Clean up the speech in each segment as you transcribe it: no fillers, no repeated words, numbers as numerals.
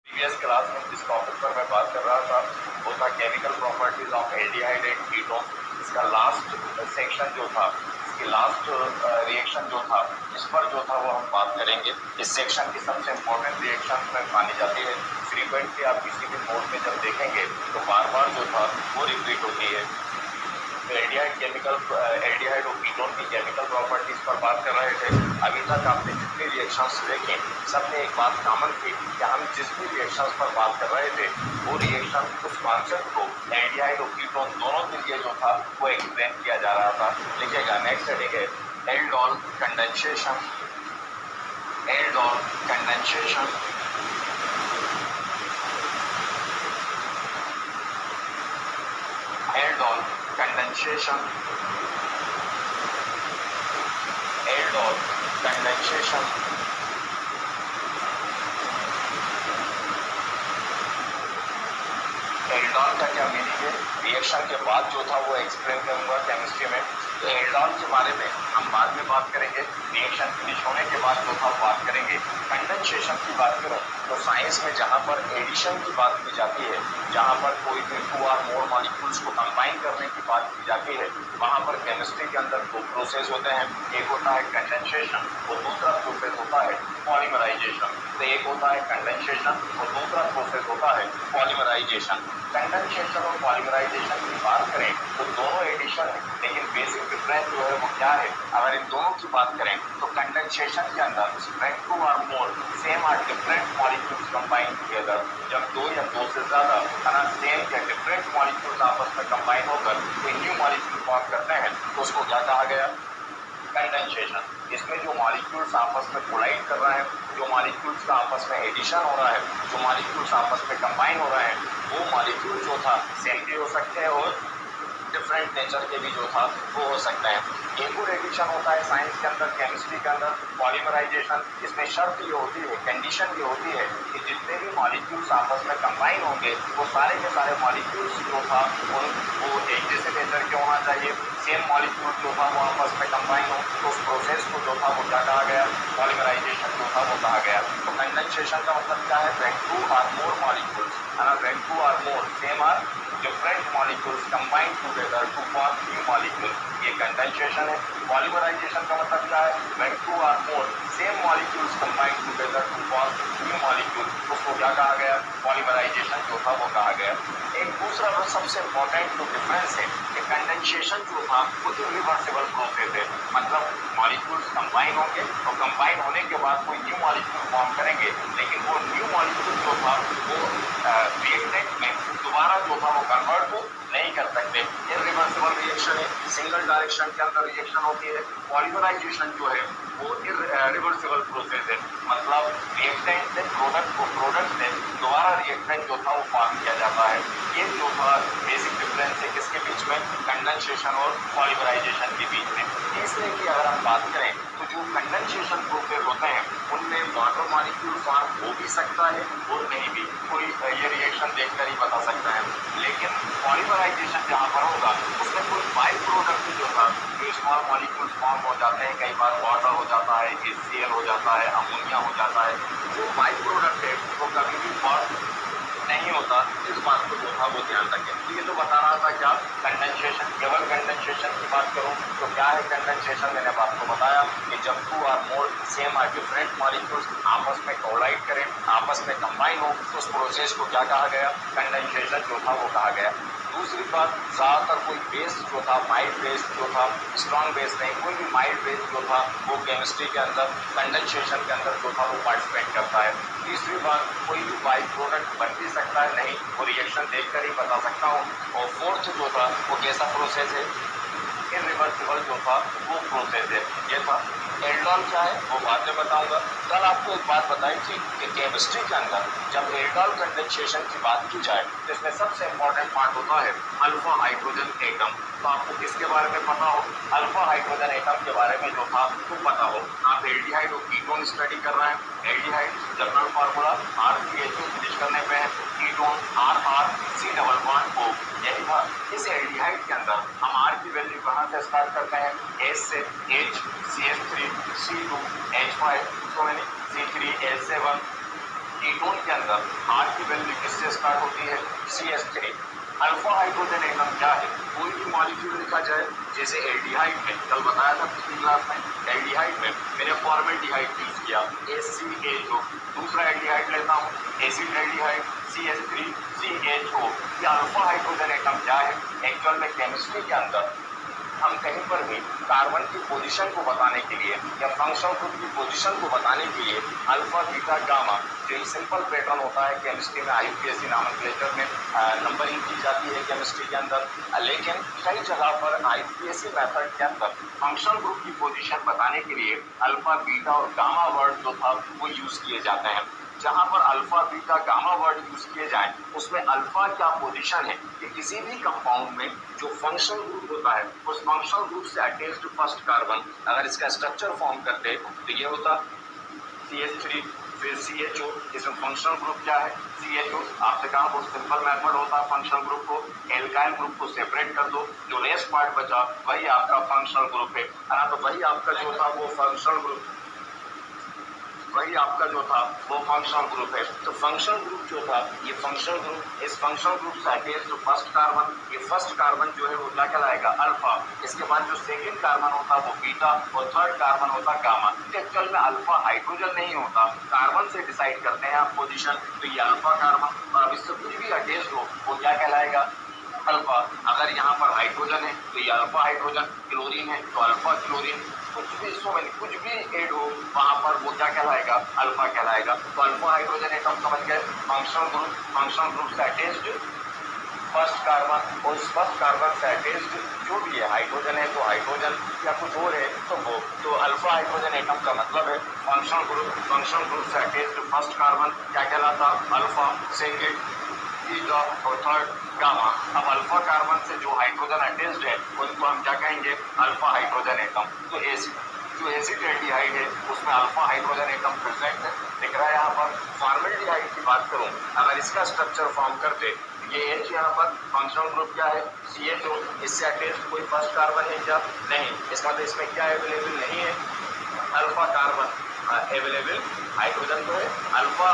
Previous class में जिस topic पर मैं बात कर रहा था वो था chemical properties of aldehyde and ketone. इसका लास्ट सेक्शन जो था, इसकी लास्ट रिएक्शन जो था, इस पर जो था वो हम बात करेंगे। इस सेक्शन की सबसे इम्पोर्टेंट रिएक्शन में मानी जाती है। फ्रीक्वेंटली आप किसी भी मोड में जब देखेंगे तो बार बार जो था वो रिपीट होती है। एल्डिहाइड और कीटोन की केमिकल प्रॉपर्टीज पर बात कर रहे थे। अभी तक आपने जितने रिएक्शंस देखे सब में एक बात कॉमन थी कि हम जिस भी रिएक्शंस पर बात कर रहे थे वो रिएक्शन उस कॉन्सेप्ट को एल्डिहाइड और कीटोन दोनों के लिए जो था वो एक्सप्लेन किया जा रहा था। लिखिएगा नेक्स्ट हेडिंग है aldol condensation. Aldol condensation. Aldol condensation. Aldol condensation. Aldol का क्या मीनिंग है? रिएक्शन के बाद जो था वो एक्सप्लेन करूंगा केमिस्ट्री में। तो एल्डोल के बारे में हम बाद में बात करेंगे। रिएक्शन फिनिश होने के बाद जो था बात करेंगे। कंडेंसेशन की बात करूं तो साइंस में जहां पर एडिशन की बात की जाती है, जहां पर कोई भी 2 और मोर मॉलिक्यूल्स को कंबाइन करने की बात की जाती है, वहां पर केमिस्ट्री के अंदर 2 प्रोसेस होते हैं। एक होता है कंडेंसेशन और दूसरा प्रोसेस होता है पॉलीमराइजेशन। तो एक होता है कंडेंसेशन और दूसरा प्रोसेस होता है पॉलीमराइजेशन। कंडेंसेशन और पॉलीमराइजेशन की बात करें तो दोनों एडिशन है, लेकिन बेसिक डिफरेंस जो है वो क्या है? अगर इन दोनों की बात करें तो कंडेंसेशन के अंदर when 2 or more same or different molecules combine together, जब 2 या 2 से ज्यादा सेम या डिफरेंट मॉलिक्यूल्स आपस में कंबाइन होकर कोई न्यू मॉलिक्यूल फॉर्म करते हैं तो उसको क्या कहा गया? कंडेंसेशन। इसमें जो मॉलिक्यूल्स आपस में कोलाइड कर रहे हैं, जो मॉलिक्यूल्स का आपस में एडिशन हो रहा है, जो मॉलिक्यूल्स आपस में कंबाइन हो रहे हैं, वो मॉलिक्यूल जो था सेम भी हो सकते हैं और डिफरेंट नेचर के भी जो था वो हो सकता है। एक और एडिशन होता है साइंस के अंदर, केमिस्ट्री के अंदर पॉलीमराइजेशन। इसमें शर्त ये होती है, कंडीशन ये होती है कि जितने भी मॉलिक्यूल्स आपस में कंबाइन होंगे वो सारे के सारे मॉलिक्यूल्स जो था वो एक जैसे नेचर के होना चाहिए। सेम मॉलिक्यूल जो था वो आपस में कंबाइन हो तो उस प्रोसेस को जो था वो क्या कहा गया? पॉलीमराइजेशन जो था वो कहा गया। तो कंडेंसेशन का मतलब क्या है? when 2 or more molecules, when 2 or more same or different molecules combine together to form new molecule, ये कंडेंसेशन है। पॉलीमराइजेशन का मतलब क्या है? when 2 or more same molecules combine together to form new molecule, उसको क्या कहा गया? पॉलीमराइजेशन जो था वो कहा गया। एक दूसरा जो सबसे इम्पोर्टेंट जो डिफरेंस है कि कंडेंसेशन जो था वो इरिवर्सिबल प्रोसेस है। मतलब मॉलिक्यूल्स कंबाइन होंगे और कंबाइन होने के बाद कोई न्यू मॉलिक्यूल फॉर्म करेंगे, लेकिन वो न्यू मॉलिक्यूल जो था वो रिएक्टेंट में दोबारा जो था वो कन्वर्ट हो नहीं कर सकते। इरिवर्सिबल रिएक्शन है, सिंगल डायरेक्शन के अंदर रिएक्शन होती है। पॉलीमराइजेशन जो है वो इरिवर्सिबल प्रोसेस है। मतलब रिएक्टेंट से प्रोडक्ट से दोबारा रिएक्टेंट जो था वो फॉर्म किया जाता है। ये जो था बेसिक डिफरेंस है किसके बीच में? कंडेंसेशन और पॉलीमराइजेशन के बीच में। तीसरे की अगर हम बात करें तो जो कंडेंसेशन प्रोसेस होते हैं उनमें वाटर मॉलिक्यूल फॉर्म हो भी सकता है और नहीं भी, कोई ये रिएक्शन देखकर ही बता सकता है। लेकिन पॉलीमराइजेशन जहाँ पर होगा उसमें कोई बाई प्रोडक्ट जो था, जो स्मॉल मॉलिक्यूल फॉर्म हो जाते हैं, कई बार वाटर हो जाता है, HCl हो जाता है, अमोनिया हो जाता है, जो बाई प्रोडक्ट है वो कभी भी फॉर्म नहीं होता। इस बात को जो था वो ध्यान रखें। तो ये तो बता रहा था क्या? कंडेंसेशन। केवल कंडेंसेशन की बात करूं तो क्या है कंडेंसेशन? मैंने आपको बताया कि जब 2 और मोर सेम और डिफरेंट मॉलिक्यूल्स आपस में कोलाइड करें, आपस में कंबाइन हो तो उस प्रोसेस को क्या कहा गया? कंडेंसेशन जो था वो कहा गया। दूसरी बात, ज्यादातर कोई बेस जो था, माइल्ड बेस जो था, स्ट्रॉन्ग बेस नहीं, कोई भी माइल्ड बेस जो था वो केमिस्ट्री के अंदर कंडेंसेशन के अंदर जो था वो पार्टिसिपेट करता है। तीसरी बात, कोई भी बाई प्रोडक्ट बन भी सकता है, नहीं, वो रिएक्शन देखकर ही बता सकता हूँ। और फोर्थ जो था वो कैसा प्रोसेस है? इरिवर्सिबल जो था वो प्रोसेस है। ये था। एल्डोल क्या है वो बाद में बताऊंगा। कल आपको एक बात बताई थी कि केमिस्ट्री के अंदर जब एल्डोल कंडेंसेशन की बात की जाए तो इसमें सबसे इंपॉर्टेंट पार्ट होता है अल्फा हाइड्रोजन एटम। तो आपको किसके बारे में पता हो? अल्फा हाइड्रोजन एटम के बारे में जो था वो पता हो। आप एल्डिहाइड और कीटोन स्टडी कर रहे हैं। Aldehyde general formula RCHO finish करने पे है, कीटोन RR-C++O, यही था। इस एल्डिहाइड के अंदर हम R की वैल्यू कहाँ से स्टार्ट करते हैं? S से, H CH3 C2 H5 so many C3 H7 ketone के अंदर R की वैल्यू किससे स्टार्ट होती है? CH3। अल्फा हाइड्रोजन एटम क्या है? कोई भी मॉलिक्यूल लिखा जाए, जैसे एल्डिहाइड में कल बताया था पिछली क्लास में, एल्डिहाइड में मैंने फॉर्मेल्डिहाइड यूज किया HCHO। दूसरा एल्डिहाइड लेता हूँ एसिड एल्डिहाइड CH3CHO। ये अल्फा हाइड्रोजन एटम क्या है? एक्चुअल में केमिस्ट्री के अंदर हम कहीं पर भी कार्बन की पोजीशन को बताने के लिए या फंक्शनल ग्रुप की पोजीशन को बताने के लिए अल्फा बीटा गामा, जो सिंपल पैटर्न होता है केमिस्ट्री में, IUPAC नॉमेनक्लेचर में नंबरिंग की जाती है केमिस्ट्री के अंदर। लेकिन कई जगह पर IUPAC मेथड के अंदर फंक्शनल ग्रुप की पोजीशन बताने के लिए अल्फा बीटा और गामा वर्ड जो था वो यूज किए जाते हैं। जहां पर alpha beta gamma word use किए जाए उसमें अल्फा क्या पोजीशन है कि किसी भी कंपाउंड में जो फंक्शनल ग्रुप होता है उस फंक्शनल ग्रुप से अटैच्ड फर्स्ट कार्बन अगर इसका स्ट्रक्चर फॉर्म करते तो ये होता CH3 फिर CHO। इसमें फंक्शनल ग्रुप क्या है? CHO। आपसे कहा बहुत सिंपल मेथड होता है फंक्शनल ग्रुप को, एल्काइल ग्रुप को सेपरेट कर दो, जो लेस पार्ट बचा वही आपका फंक्शनल ग्रुप है ना, तो वही आपका जो था वो फंक्शनल ग्रुप है। तो फंक्शनल ग्रुप जो था ये फंक्शनल ग्रुप, इस फंक्शनल ग्रुप से अटैच्ड जो फर्स्ट कार्बन, ये फर्स्ट कार्बन जो है वो क्या कहलाएगा? अल्फा। इसके बाद जो सेकंड कार्बन होता वो बीटा और थर्ड कार्बन होता गामा। एक्चुअल में अल्फा हाइड्रोजन नहीं होता, कार्बन से डिसाइड करते हैं आप पोजीशन, तो ये अल्फा कार्बन और अब इससे कुछ भी अटैच्ड हो वो क्या कहलाएगा? अल्फा। अगर यहाँ पर हाइड्रोजन है तो ये अल्फा हाइड्रोजन, क्लोरीन है तो अल्फा क्लोरीन, कुछ भी कुछ भी ऐड हो वहां पर वो क्या कहलाएगा? अल्फा कहलाएगा। तो अल्फा हाइड्रोजन एटम समझ गए, फंक्शनल ग्रुप से अटैच्ड फर्स्ट कार्बन और उस फर्स्ट कार्बन से अटैच्ड जो भी है, हाइड्रोजन है तो हाइड्रोजन या कुछ और है तो वो, तो अल्फा हाइड्रोजन एटम का मतलब है फंक्शनल ग्रुप से अटैच्ड फर्स्ट कार्बन क्या कहलाता? अल्फा, सेकेंड बीटा और थर्ड गामा। अब अल्फा कार्बन से जो हाइड्रोजन अटैच्ड है उनको हम क्या कहेंगे? Alpha hydrogen atom. तो जो एसिड एल्डिहाइड है उसमें अल्फा हाइड्रोजन एटम प्रेजेंट है, दिख रहा है यहाँ पर। फॉर्मेल्डिहाइड की बात करूं, अगर इसका स्ट्रक्चर फॉर्म करते, ये H यहाँ पर फंक्शनल ग्रुप क्या है? CHO। इससे अटैच्ड कोई फर्स्ट कार्बन है क्या? नहीं। इसका मतलब इसमें क्या अवेलेबल नहीं है? अल्फा कार्बन अवेलेबल, हाइड्रोजन तो है, अल्फा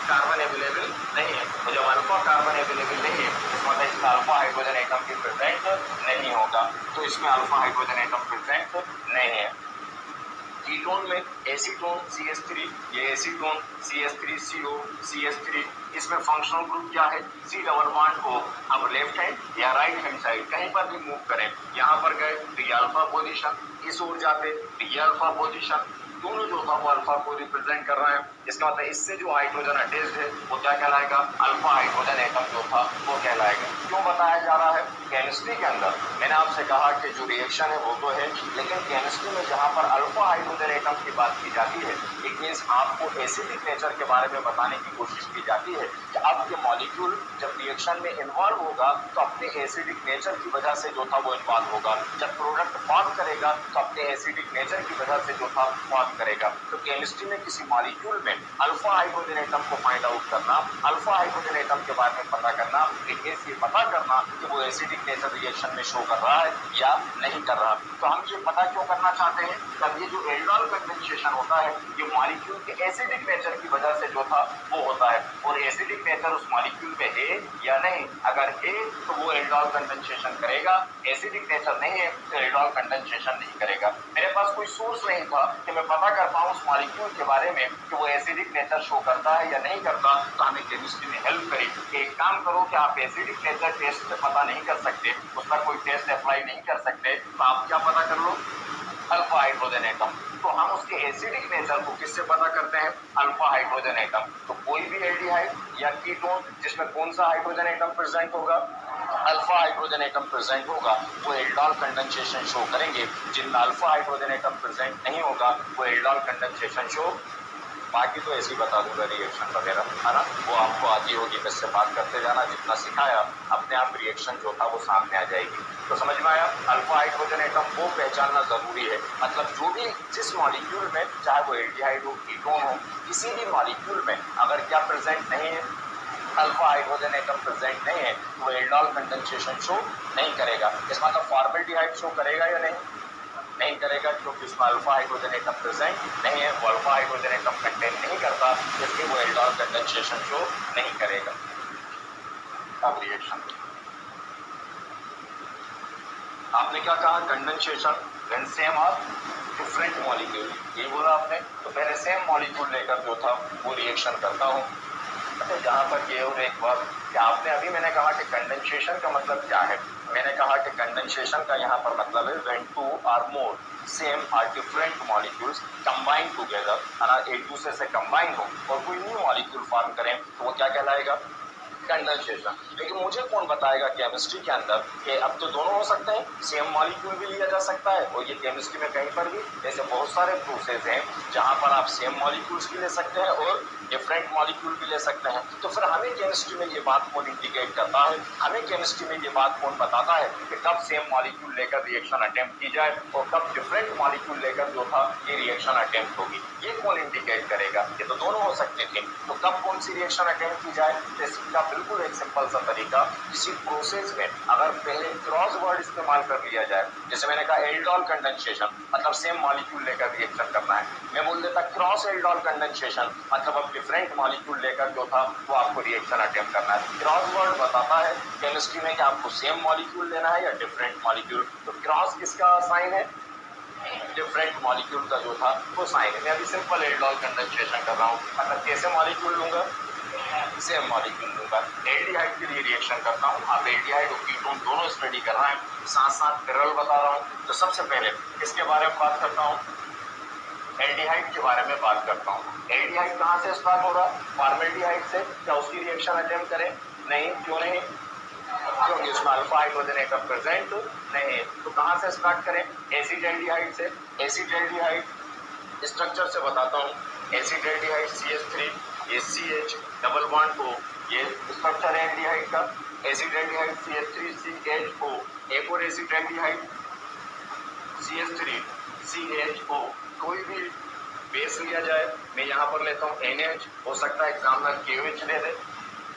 कार्बन अवेलेबल नहीं है। तो जब अल्फा कार्बन अवेलेबल नहीं है इसका मतलब इसमें अल्फा हाइड्रोजन एटम की प्रेजेंट नहीं होगा, तो इसमें अल्फा हाइड्रोजन एटम प्रेजेंट नहीं है। कीटोन में एसीटोन CH3, ये एसीटोन CH3CO CH3, इसमें फंक्शनल ग्रुप क्या है? C double bond O। अब लेफ्ट हैंड या राइट हैंड साइड कहीं पर भी मूव करें, यहाँ पर गए तो ये अल्फा पोजीशन, इस ओर जाते तो ये अल्फा पोजीशन, दोनों जो था वो अल्फा को रिप्रेजेंट कर रहा है। इसका मतलब इससे जो हाइड्रोजन अटैच्ड है वो क्या कहलाएगा? अल्फा हाइड्रोजन एटम जो था वो कहलाएगा। क्यों बताया जा रहा है? केमिस्ट्री के अंदर मैंने आपसे कहा कि जो रिएक्शन है वो तो है, लेकिन केमिस्ट्री में जहाँ पर अल्फा हाइड्रोजन एटम की बात की जाती है, इट मीन्स आपको एसिडिक नेचर के बारे में बताने की कोशिश की जाती है कि आपके मॉलिक्यूल जब रिएक्शन में इन्वॉल्व होगा तो अपने एसिडिक नेचर की वजह से जो था वो इन्वॉल्व होगा, जब प्रोडक्ट फॉर्म करेगा तो अपने एसिडिक नेचर की वजह से जो था फॉर्म करेगा। तो केमिस्ट्री में किसी मॉलिक्यूल में अल्फा हाइड्रोजन एटम को फाइंड आउट करना, अल्फा हाइड्रोजन एटम के बारे में पता करना, ये पता करना कि वो एसिडिक नेचर रिएक्शन में शो कर रहा है या नहीं कर रहा। तो हम ये पता क्यों करना चाहते हैं? तब ये जो एल्डोल कंडेंसेशन होता है ये मॉलिक्यूल के एसिडिक नेचर की वजह से जो था वो होता है, और एसिडिक नेचर उस मॉलिक्यूल में है या नहीं, अगर है तो वो एल्डोल कंडेंसेशन करेगा, एसिडिक नेचर नहीं है तो एल्डोल कंडेंसेशन नहीं करेगा। मेरे पास कोई सोर्स नहीं था कि मैं पता कर पाऊँ उस मॉलिक्यूल के बारे में कि वो एसिडिक नेचर शो करता है या नहीं करता, तो हमें केमिस्ट्री ने हेल्प करी कि एक काम करो कि आप एसिडिक नेचर टेस्ट से पता नहीं कर सकते, उस पर कोई टेस्ट अप्लाई नहीं कर सकते, तो आप क्या पता कर लो? Alpha hydrogen atom. तो हम उसके एसिडिक नेचर को किससे पता करते हैं? Alpha hydrogen atom. तो कोई भी एल्डिहाइड या कीटोन जिसमें कौन सा हाइड्रोजन एटम प्रेजेंट होगा? अल्फा हाइड्रोजन एटम प्रेजेंट होगा, वो एल्डोल कंडेंसेशन शो करेंगे। जिनमें अल्फा हाइड्रोजन एटम प्रेजेंट नहीं होगा वो एल्डोल कंडेंसेशन शो, बाकी तो ऐसे ही बता दूंगा रिएक्शन वगैरह, है ना, वो आपको आती होगी, मुझसे बात करते जाना, जितना सिखाया अपने आप रिएक्शन जो था वो सामने आ जाएगी। तो समझ में आया? अल्फा हाइड्रोजन एटम को पहचानना जरूरी है, मतलब जो भी जिस मॉलिक्यूल में, चाहे वो एल्डिहाइड हो, कीटोन हो, किसी भी मॉलिक्यूल में अगर क्या प्रेजेंट नहीं है, अल्फा हाइड्रोजन एटम प्रेजेंट नहीं है तो वो एल्डोल कंडेंसेशन शो नहीं करेगा। इसका मतलब फॉर्मेल्डिहाइड शो करेगा या नहीं करेगा, क्योंकि उसमें अल्फा हाइड्रोजन एटम प्रेजेंट नहीं है, वो अल्फा हाइड्रोजन एटम कंटेन नहीं करता, होगा, इसलिए वो एल्डोल कंडेंसेशन शो नहीं करेगा। अब रिएक्शन आपने क्या कहा, कंडेंसेशन व्हेन सेम और डिफरेंट मॉलिक्यूल, ये बोला आपने। तो पहले सेम मॉलिक्यूल लेकर जो था वो रिएक्शन करता हूँ। अच्छा, यहाँ पर ये और एक बात कि आपने अभी मैंने कहा कि कंडेंसेशन का मतलब क्या है। मैंने कहा कि कंडेंसेशन का यहाँ पर मतलब है when two or more same और डिफरेंट मॉलिक्यूल्स कंबाइन टुगेदर, एक दूसरे से कंबाइन हो और कोई न्यू मॉलिक्यूल फॉर्म करें तो वो क्या कहलाएगा, कंडेंसेशन। लेकिन मुझे कौन बताएगा केमिस्ट्री के अंदर कि अब तो दोनों हो सकते हैं, सेम मॉलिक्यूल भी लिया जा सकता है, और ये केमिस्ट्री में कहीं पर भी ऐसे बहुत सारे प्रोसेस हैं जहां पर आप सेम मॉलिक्यूल्स भी ले सकते हैं और डिफरेंट मॉलिक्यूल भी ले सकते हैं। तो फिर हमें केमिस्ट्री में ये बात कौन इंडिकेट करता है, हमें केमिस्ट्री में ये बात कौन बताता है कि कब सेम मॉलिक्यूल लेकर रिएक्शन अटेम्प्ट की जाए और कब डिफरेंट मॉलिक्यूल लेकर जो था ये रिएक्शन अटेम्प्ट होगी, ये कौन इंडिकेट करेगा। ये तो दोनों हो सकते थे, तो कब कौन सी रिएक्शन अटेम्प्ट की जाए, इसका बिल्कुल एक सिंपल सा तरीका, किसी प्रोसेस में अगर पहले क्रॉस वर्ड इस्तेमाल कर लिया जाए, जैसे मैंने कहा एल्डोल कंडेंसेशन मतलब सेम मॉलिक्यूल लेकर रिएक्शन करना है, मैं बोल देता क्रॉस एल्डोल कंडेंसेशन मतलब अब डिफरेंट मॉलिक्यूल लेकर जो था वो आपको रिएक्शन अटेम्प्ट करना है। क्रॉस वर्ड बताता है केमिस्ट्री में कि आपको सेम मॉलिक्यूल लेना है या डिफरेंट मॉलिक्यूल। तो क्रॉस किसका साइन है, डिफरेंट मॉलिक्यूल का जो था वो साइन है। मैं अभी सिंपल एल्डोल कंडेंसेशन कर रहा हूँ, मतलब कैसे मॉलिक्यूल लूंगा, सेम मॉलिक्यूल लूंगा। एल्डिहाइड के लिए रिएक्शन करता हूँ, आप एल्डिहाइड और कीटोन दोनों स्टडी कर रहे हैं, साथ साथ पैरेलल बता रहा हूँ। तो सबसे पहले किसके बारे में बात करता हूँ, एल्डिहाइड के बारे में बात करता हूँ। एल्डिहाइड कहाँ से स्टार्ट हो रहा है, फॉर्मेल्डिहाइड से। क्या उसकी रिएक्शन अटेम्प्ट करें, नहीं, क्यों नहीं, क्योंकि उसमें अल्फा हाइड्रोजन एटम प्रेजेंट नहीं है। तो कहाँ से स्टार्ट करें, एसिड एल्डिहाइड से। एसिड एल्डिहाइड स्ट्रक्चर से बताता हूँ, एसिड एल्डिहाइड CH3, ये CH डबल बॉन्ड O, ये स्ट्रक्चर है एल्डिहाइड का। एसिड एल्डिहाइड CH3CHO, एक और एसिड एल्डिहाइड CH3CHO। कोई भी बेस लिया जाए, मैं यहाँ पर लेता हूँ NH, हो सकता है एग्जामिनर KOH दे दे,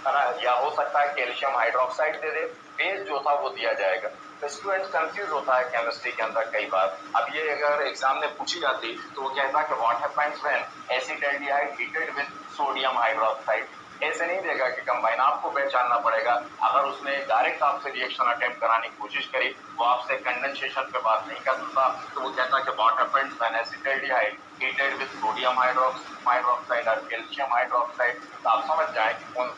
है ना, या हो सकता है कैल्शियम हाइड्रोक्साइड दे दे, बेस जो था वो दिया जाएगा। तो स्टूडेंट कंफ्यूज होता है केमिस्ट्री के अंदर कई बार। अब ये अगर एग्जाम में पूछी जाती तो वो कहता कि what happens when acid aldehyde heated with sodium hydroxide, ऐसे नहीं देगा कि कंबाइन, आपको पहचानना पड़ेगा। अगर उसने डायरेक्ट आपसे रिएक्शन अटेम्प्ट कराने की कोशिश करी, वो आपसे कंडेंसेशन पे बात नहीं करता, तो वो कहता कि what happens when acid aldehyde heated with sodium hydroxide और कैल्शियम हाइड्रोक्साइड। तो आप समझ जाए कि कौन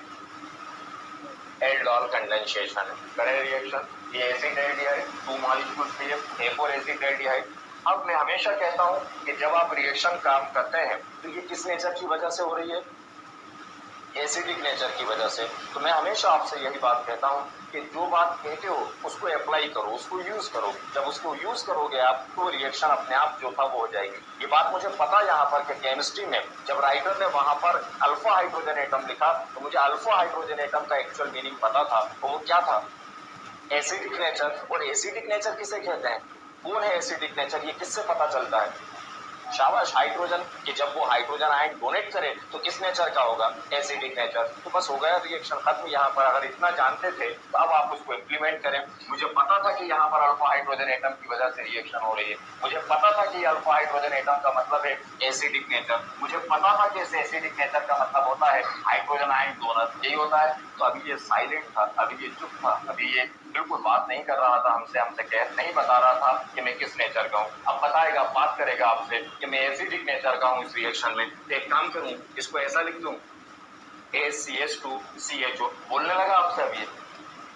एल्डोल कंडेंसेशन करें रिएक्शन। ये एसिड एल्डिहाइड, टू मॉलिक्यूल्स लिए, एक और एसिड एल्डिहाइड। अब मैं हमेशा कहता हूं कि जब आप रिएक्शन काम करते हैं तो ये किस नेचर की वजह से हो रही है, एसिडिक नेचर की वजह से। तो मैं हमेशा आपसे यही बात कहता हूं कि जो बात कहते हो उसको अप्लाई करो, उसको यूज करो। जब उसको यूज करोगे आप तो रिएक्शन अपने आप जो था वो हो जाएगी। ये बात मुझे पता यहाँ पर कि केमिस्ट्री में जब राइटर ने वहां पर अल्फा हाइड्रोजन एटम लिखा तो मुझे अल्फा हाइड्रोजन एटम का एक्चुअल मीनिंग पता था, तो वो क्या था, एसिडिक नेचर। और एसिडिक नेचर किसे कहते हैं, कौन है एसिडिक नेचर, ये किससे पता चलता है, शाबाश, हाइड्रोजन, कि जब वो हाइड्रोजन आयन डोनेट करे तो किस नेचर का होगा, एसिडिक नेचर। तो बस हो गया रिएक्शन खत्म। यहाँ पर अगर इतना जानते थे तो अब आप उसको इम्प्लीमेंट करें। मुझे पता था कि यहाँ पर अल्फा हाइड्रोजन एटम की वजह से रिएक्शन हो रही है, मुझे पता था कि अल्फा हाइड्रोजन एटम का मतलब है एसिडिक नेचर, मुझे पता था कि इस एसिडिक नेचर का मतलब होता है हाइड्रोजन आयन डोनर, यही होता है। तो अभी ये साइलेंट था, अभी ये चुप था, अभी ये बिल्कुल बात नहीं कर रहा था हमसे कह नहीं बता रहा था कि मैं किस नेचर का हूँ। अब बताएगा, बात करेगा आपसे कि मैं एसिडिक नेचर का हूँ इस रिएक्शन में। तो एक काम करूँ, इसको ऐसा लिख दूं, ACH2CHO। बोलने लगा आपसे, अब ये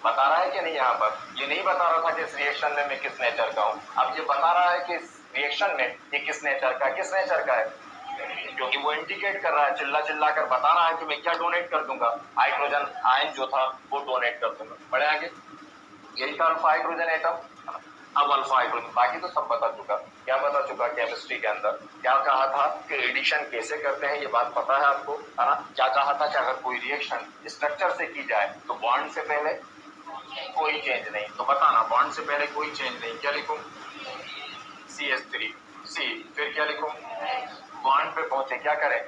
बता रहा है कि नहीं, यहाँ पर ये नहीं बता रहा था कि इस रिएक्शन में मैं किस नेचर का हूँ, अब ये बता रहा है कि इस रिएक्शन में ये किस नेचर का, किस नेचर का है, क्योंकि वो इंडिकेट कर रहा है, चिल्ला चिल्ला कर बता रहा है कि मैं क्या डोनेट कर दूंगा, हाइड्रोजन आयन जो था वो डोनेट कर दूंगा। बढ़े आगे, यही था अल्फा हाइड्रोजन एटम। अब अल्फा हाइड्रोजन, बाकी तो सब बता चुका। क्या बता चुका, केमिस्ट्री के अंदर क्या कहा था कि एडिशन कैसे करते हैं, ये बात पता है आपको, है ना। क्या कहा था कि अगर कोई रिएक्शन स्ट्रक्चर से की जाए तो बॉन्ड से पहले कोई चेंज नहीं। तो बताना, बॉन्ड से पहले कोई चेंज नहीं, क्या लिखूं, CH3C, फिर क्या लिखूं, बॉन्ड पे पहुंचे क्या करें,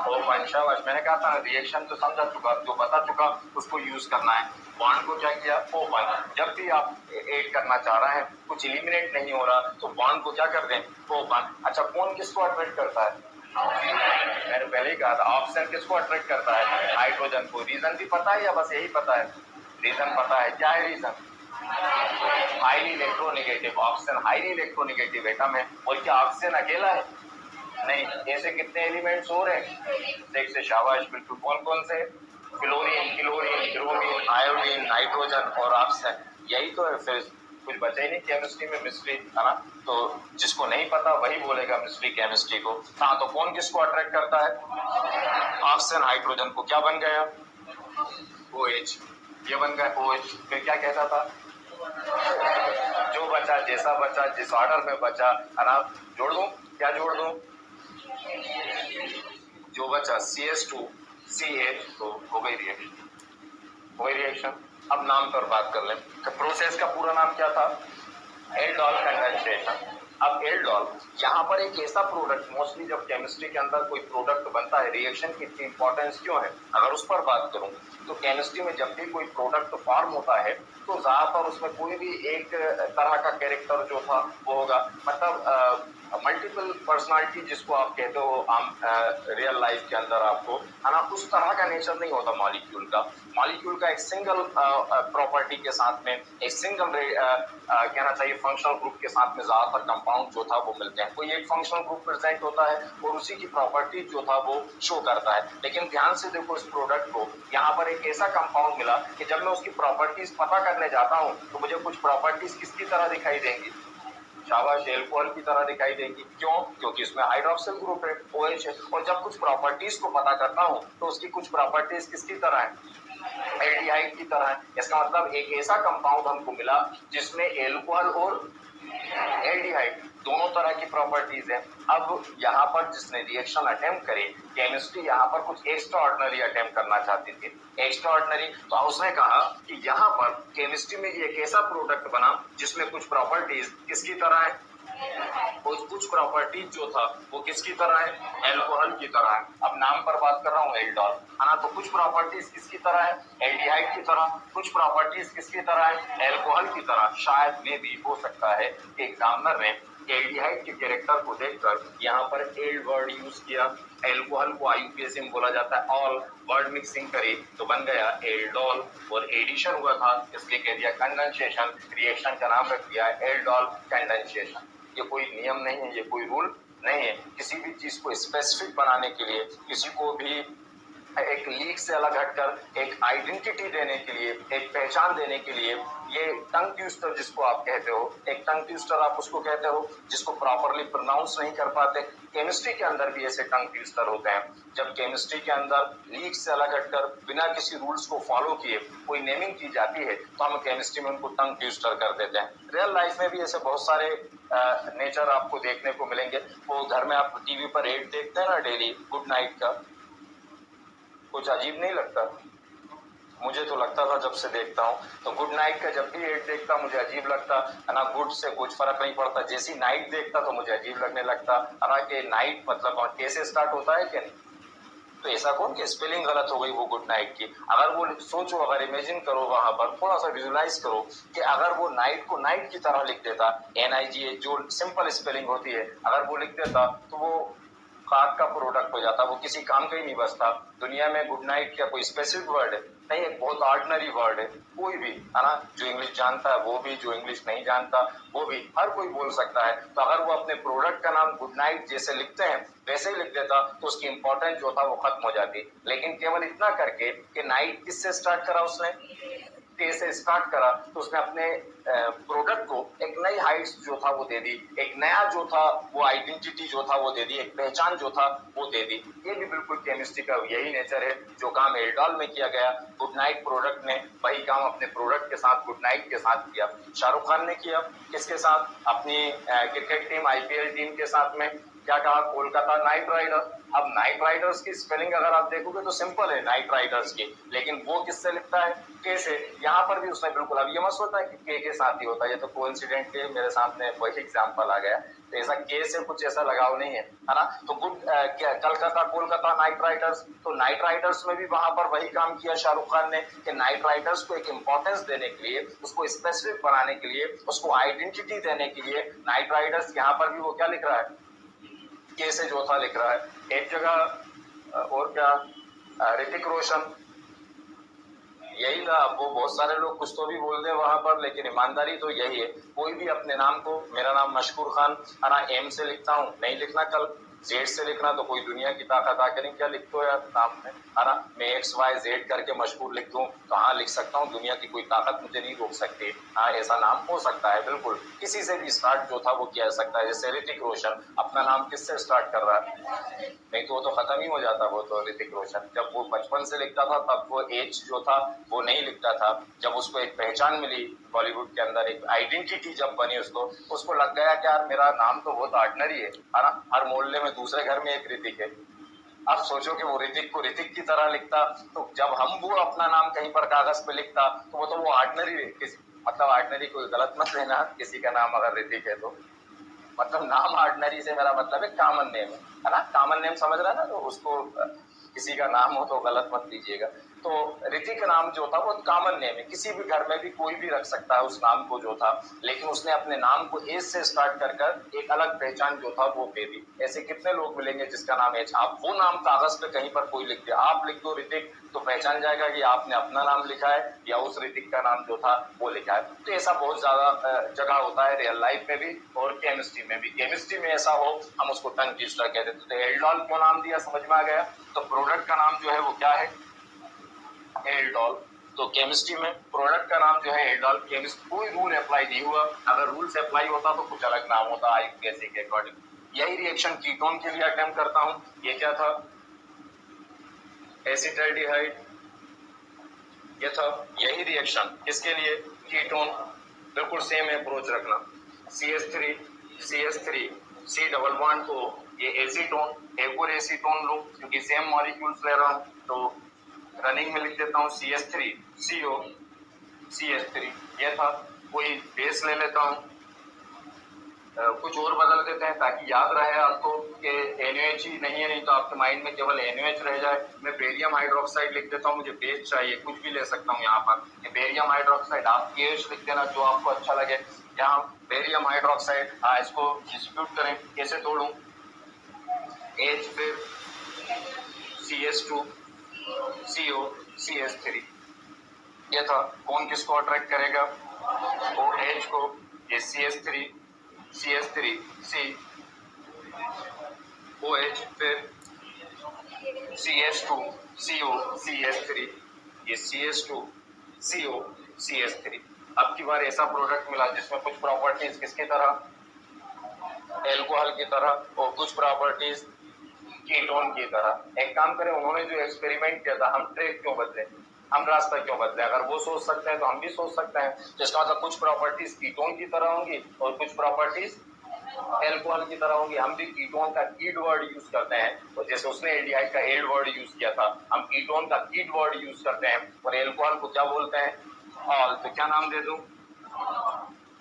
ओपन। शाबाश, मैंने कहा था रिएक्शन तो समझा चुका, जो बता चुका उसको यूज करना है। बॉन्ड को क्या किया, ओपन। जब भी आप ऐड करना चाह रहे हैं, कुछ एलिमिनेट नहीं हो रहा, तो बॉन्ड को क्या कर दें, ओपन। अच्छा, कौन किसको अट्रैक्ट करता है, मैंने मैंने पहले ही कहा था, ऑक्सीजन किसको अट्रैक्ट करता है? हाइड्रोजन को। रीजन भी पता है या बस यही पता है? रीजन पता है, क्या है reason? Highly electronegative. Oxygen highly electronegative atom है। और क्या ऑक्सीजन अकेला है? नहीं, ऐसे कितने एलिमेंट्स और हैं? देख से शाबाश, बिल्कुल। कौन कौन से? Chlorine, chlorine, bromine, iodine, nitrogen और ऑक्सीजन। यही तो है। फिर कुछ बचा ही नहीं केमिस्ट्री में, मिस्ट्री, है ना? तो जिसको नहीं पता वही बोलेगा मिस्ट्री केमिस्ट्री को। हाँ, तो कौन किसको अट्रैक्ट करता है? ऑक्सीजन हाइड्रोजन को। क्या बन गया? OH। ये बन गया OH। फिर क्या कहता था? जो बचा, जैसा बचा, जिस ऑर्डर में बचा, है ना? जोड़ दूं? क्या जोड़ दूं? जो बचा CH2 CH, तो हो गई रिएक्शन, हो गई रिएक्शन। अब नाम पर बात कर लें। प्रोसेस का पूरा नाम क्या था? Aldol condensation. अब एल्डोल यहाँ पर एक ऐसा प्रोडक्ट, मोस्टली जब केमिस्ट्री के अंदर कोई प्रोडक्ट बनता है, रिएक्शन की इतनी इंपॉर्टेंस क्यों है अगर उस पर बात करूं, तो केमिस्ट्री में जब भी कोई प्रोडक्ट फॉर्म होता है तो ज्यादातर उसमें कोई भी एक तरह का कैरेक्टर जो था वो होगा। मतलब मल्टीपल पर्सनालिटी जिसको आप कहते हो आम रियल लाइफ के अंदर आपको, है ना, उस तरह का नेचर नहीं होता मॉलिक्यूल का। मॉलिक्यूल का एक सिंगल प्रॉपर्टी के साथ में, एक सिंगल कहना चाहिए फंक्शनल ग्रुप के साथ में ज्यादातर कंपाउंड जो था वो मिलते हैं। कोई एक फंक्शनल ग्रुप प्रेजेंट होता है और उसी की प्रॉपर्टी जो था वो शो करता है। लेकिन ध्यान से देखो इस प्रोडक्ट को, यहाँ पर एक ऐसा कंपाउंड मिला कि जब मैं उसकी प्रॉपर्टीज पता करने जाता हूँ तो मुझे कुछ प्रॉपर्टीज किसकी तरह दिखाई देंगी? शाबाश, एल्कोहल की तरह दिखाई देगी। क्यों? क्योंकि इसमें हाइड्रोक्सिल ग्रुप है, OH है। और जब कुछ प्रॉपर्टीज को पता करता हूँ तो उसकी कुछ प्रॉपर्टीज किसकी तरह है? एल्डिहाइड की तरह है। इसका मतलब एक ऐसा कंपाउंड हमको मिला जिसमें एल्कोहल और एल्डिहाइड दोनों तरह की प्रॉपर्टीज है। अब यहाँ पर जिसने रिएक्शन अटेम्प्ट करी, केमिस्ट्री यहाँ पर कुछ एक्स्ट्रा ऑर्डिनरी अटेम्प्ट करना चाहती थी। एक्स्ट्रा ऑर्डिनरी, तो उसने कहा कि यहाँ पर केमिस्ट्री में एक ऐसा प्रोडक्ट बना जिसमें कुछ प्रॉपर्टीज किसकी तरह है? कुछ प्रॉपर्टीज जो था वो किसकी तरह है? एल्कोहल की तरह है। अब नाम पर बात कर रहा हूँ एल्डोल, है ना? तो कुछ प्रॉपर्टीज किसकी तरह है? एल्डिहाइड की तरह। कुछ प्रॉपर्टीज किसकी तरह है? एल्कोहल की तरह। शायद में भी हो सकता है कि एग्जामिनर ने एल्डिहाइड के कैरेक्टर को देखकर यहाँ पर एल्ड वर्ड यूज किया। एल्कोहल को IUPAC में बोला जाता है ऑल, वर्ड मिक्सिंग करी तो बन गया एल्डोल। और एडिशन हुआ था इसलिए कह दिया कंडेंसेशन। रिएक्शन का नाम रख दिया एल्डोल कंडेंसेशन। ये कोई नियम नहीं है, ये कोई रूल नहीं है। किसी भी चीज को स्पेसिफिक बनाने के लिए, किसी को भी एक लीक से अलग हटकर एक आइडेंटिटी देने के लिए, एक पहचान देने के लिए, ये टंग ट्विस्टर जिसको आप कहते हो, एक टंग ट्विस्टर आप उसको कहते हो जिसको प्रॉपरली प्रोनाउंस नहीं कर पाते। केमिस्ट्री के अंदर भी ऐसे टंग ट्विस्टर होते हैं। जब केमिस्ट्री के अंदर लीक से अलग हटकर बिना किसी रूल्स को फॉलो किए कोई नेमिंग की जाती है तो हम केमिस्ट्री में उनको टंग ट्विस्टर कर देते हैं। रियल लाइफ में भी ऐसे बहुत सारे नेचर आपको देखने को मिलेंगे। वो घर में आप टीवी पर एड देखते हैं ना डेली, गुड नाइट का, कुछ अजीब नहीं लगता? मुझे तो लगता था जब से देखता हूँ। तो गुड नाइट का जब भी एड देखता मुझे अजीब लगता है ना। गुड से कुछ फर्क नहीं पड़ता, जैसी नाइट देखता तो मुझे अजीब लगने लगता है ना। कि नाइट मतलब कैसे स्टार्ट होता है कि नहीं? तो ऐसा कौन कि स्पेलिंग गलत हो गई वो गुड नाइट की। अगर वो सोचो, अगर इमेजिन करो, वहां पर थोड़ा सा विजुलाइज करो कि अगर वो नाइट को नाइट की तरह लिख देता, NIGH जो सिंपल स्पेलिंग होती है, अगर वो लिख देता तो वो खाक का प्रोडक्ट हो जाता, वो किसी काम का ही नहीं बचता। दुनिया में गुड नाइट क्या कोई स्पेसिफिक वर्ड है? नहीं, एक बहुत ऑर्डिनरी वर्ड है। कोई भी, है ना, जो इंग्लिश जानता है वो भी, जो इंग्लिश नहीं जानता वो भी, हर कोई बोल सकता है। तो अगर वो अपने प्रोडक्ट का नाम गुड नाइट जैसे लिखते हैं वैसे ही लिख देता तो उसकी इंपॉर्टेंस जो था वो खत्म हो जाती। लेकिन केवल इतना करके कि नाइट किससे स्टार्ट करा उसने, के से स्टार्ट करा, तो उसने अपने प्रोडक्ट को एक नई हाइट्स जो था वो दे दी, एक नया जो था वो आइडेंटिटी जो था वो दे दी, एक पहचान जो था वो दे दी। ये भी बिल्कुल केमिस्ट्री का यही नेचर है जो काम एल्डोल में किया गया। गुड नाइट प्रोडक्ट ने वही काम अपने प्रोडक्ट के साथ, गुड नाइट के साथ किया। शाहरुख खान ने किया किसके साथ? अपनी क्रिकेट टीम, IPL टीम के साथ में। क्या कहा? Kolkata Knight Rider. अब नाइट राइडर्स की स्पेलिंग अगर आप देखोगे तो सिंपल है नाइट राइडर्स की, लेकिन वो किससे लिखता है? के से। यहाँ पर भी उसने बिल्कुल, अब ये मत सोचता है कि के साथ ही होता है, ये तो कोइंसिडेंटली मेरे सामने वही एग्जांपल आ गया। तो ऐसा के से कुछ ऐसा लगाव नहीं है ना। तो good Calcutta, Kolkata night Riders, तो नाइट राइडर्स में भी वहां पर वही काम किया शाहरुख खान ने कि नाइट राइडर्स को एक इंपॉर्टेंस देने के लिए, उसको स्पेसिफिक बनाने के लिए, उसको आइडेंटिटी देने के लिए नाइट राइडर्स यहाँ पर भी वो क्या लिख रहा है? के से जो था लिख रहा है। एक जगह और क्या, ऋतिक रोशन, यही था। वो बहुत सारे लोग कुछ तो भी बोल दे वहां पर, लेकिन ईमानदारी तो यही है। कोई भी अपने नाम को, मेरा नाम मशकूर खान, है ना, एम से लिखता हूँ, नहीं लिखना कल जेड से लिखना, तो कोई दुनिया की ताकत आके नहीं, क्या लिख दो यार नाम में, है ना। मैं एक्स वाई जेड करके मशहूर लिख दूं तो हाँ लिख सकता हूँ, दुनिया की कोई ताकत मुझे नहीं रोक सकती। हाँ ऐसा नाम हो सकता है, बिल्कुल किसी से भी स्टार्ट जो था वो किया जा सकता है। जैसे ऋतिक रोशन अपना नाम किससे स्टार्ट कर रहा है, नहीं तो वो तो खत्म ही हो जाता। वो तो ऋतिक रोशन जब वो बचपन से लिखता था तब वो एज जो था वो नहीं लिखता था। जब उसको एक पहचान मिली बॉलीवुड के अंदर, एक आइडेंटिटी जब बनी उसको लग गया कि यार मेरा नाम तो बहुत ऑर्डिनरी है ना, हर मोहल्ले में दूसरे घर में एक ऋतिक है। अब सोचो कि वो ऋतिक को ऋतिक की तरह लिखता, तो जब हम वो अपना नाम कहीं पर कागज पे लिखता तो वो ऑर्डिनरी, मतलब ऑर्डिनरी कोई गलत मत लेना, किसी का नाम अगर ऋतिक है तो मतलब नाम ऑर्डिनरी से मेरा मतलब है कॉमन नेम है ना, कॉमन नेम समझ रहा है ना, तो उसको किसी का नाम हो तो गलत मत लीजिएगा। तो ऋतिक नाम जो था वो कॉमन नेम है, किसी भी घर में भी कोई भी रख सकता है उस नाम को जो था, लेकिन उसने अपने नाम को एज से स्टार्ट कर कर एक अलग पहचान जो था वो दे दी। ऐसे कितने लोग मिलेंगे जिसका नाम एज, आप वो नाम कागज पे कहीं पर कोई लिख दे, आप लिख दो ऋतिक तो पहचान जाएगा कि आपने अपना नाम लिखा है या उस ऋतिक का नाम जो था वो लिखा है। तो ऐसा बहुत ज्यादा जगह होता है रियल लाइफ में भी और केमिस्ट्री में भी। केमिस्ट्री में ऐसा हो हम उसको टंग ट्विस्टर कहते थे। तो एल्डोल क्यों नाम दिया, समझ में आ गया। तो प्रोडक्ट का नाम जो है वो क्या है, एल्डोल। तो केमिस्ट्री में प्रोडक्ट का नाम जो है एल्डोल। केमिस्ट्री कोई रूल अप्लाई नहीं हुआ, अगर रूल से अप्लाई होता तो कुछ अलग नाम होता आईयूपीएससी के अकॉर्डिंग। यही रिएक्शन कीटोन के लिए अटेम्प्ट करता हूं। ये क्या था, एसिटाल्डिहाइड, ये था। यही रिएक्शन किसके लिए, कीटोन, बिल्कुल सेम अप्रोच रखना। CH3 CH3 C double bond को ये एसीटोन, एक और एसीटोन लो क्योंकि सेम मॉलिक्यूल्स ले रहा हूं, तो रनिंग में लिख देता हूँ CH3 CO CH3। ये था। कोई बेस ले लेता हूँ, कुछ और बदल देते हैं ताकि याद रहे आपको कि NaOH ही नहीं है, नहीं तो आपके माइंड में केवल NaOH रह जाए। मैं बेरियम हाइड्रोक्साइड लिख देता हूँ, मुझे बेस चाहिए, कुछ भी ले सकता हूँ यहाँ पर। बेरियम हाइड्रोक्साइड, आप KH लिख देना जो आपको अच्छा लगे। यहाँ बेरियम हाइड्रोक्साइड, इसको डिस्ट्रीब्यूट करें, कैसे तोड़ूं, H फिर CH2 CO CH3। ये था। कौन किसको अट्रैक्ट करेगा, OH को, ये CH3 C OH फिर CH2 CO CH3, ये CH2 CO CH3। अब की बार ऐसा प्रोडक्ट मिला जिसमें कुछ प्रॉपर्टीज किसकी तरह, एल्कोहल की तरह, और कुछ प्रॉपर्टीज कीटोन की तरह। एक काम करें, उन्होंने जो एक्सपेरिमेंट किया था, हम ट्रैक क्यों बदले, हम रास्ता क्यों बदले, अगर वो सोच सकते हैं तो हम भी सोच सकते हैं। जिसका मतलब कुछ प्रॉपर्टीज कीटोन की तरह होंगी और कुछ प्रॉपर्टीज एल्कोहल की तरह होंगी। हम भी कीटोन का कीड वर्ड यूज करते हैं, और जैसे उसने एल्डिहाइड का एल्ड वर्ड यूज किया था, हम कीटोन का कीड वर्ड यूज करते हैं। और एल्कोहल को क्या बोलते हैं, ऑल, तो क्या नाम दे दूं,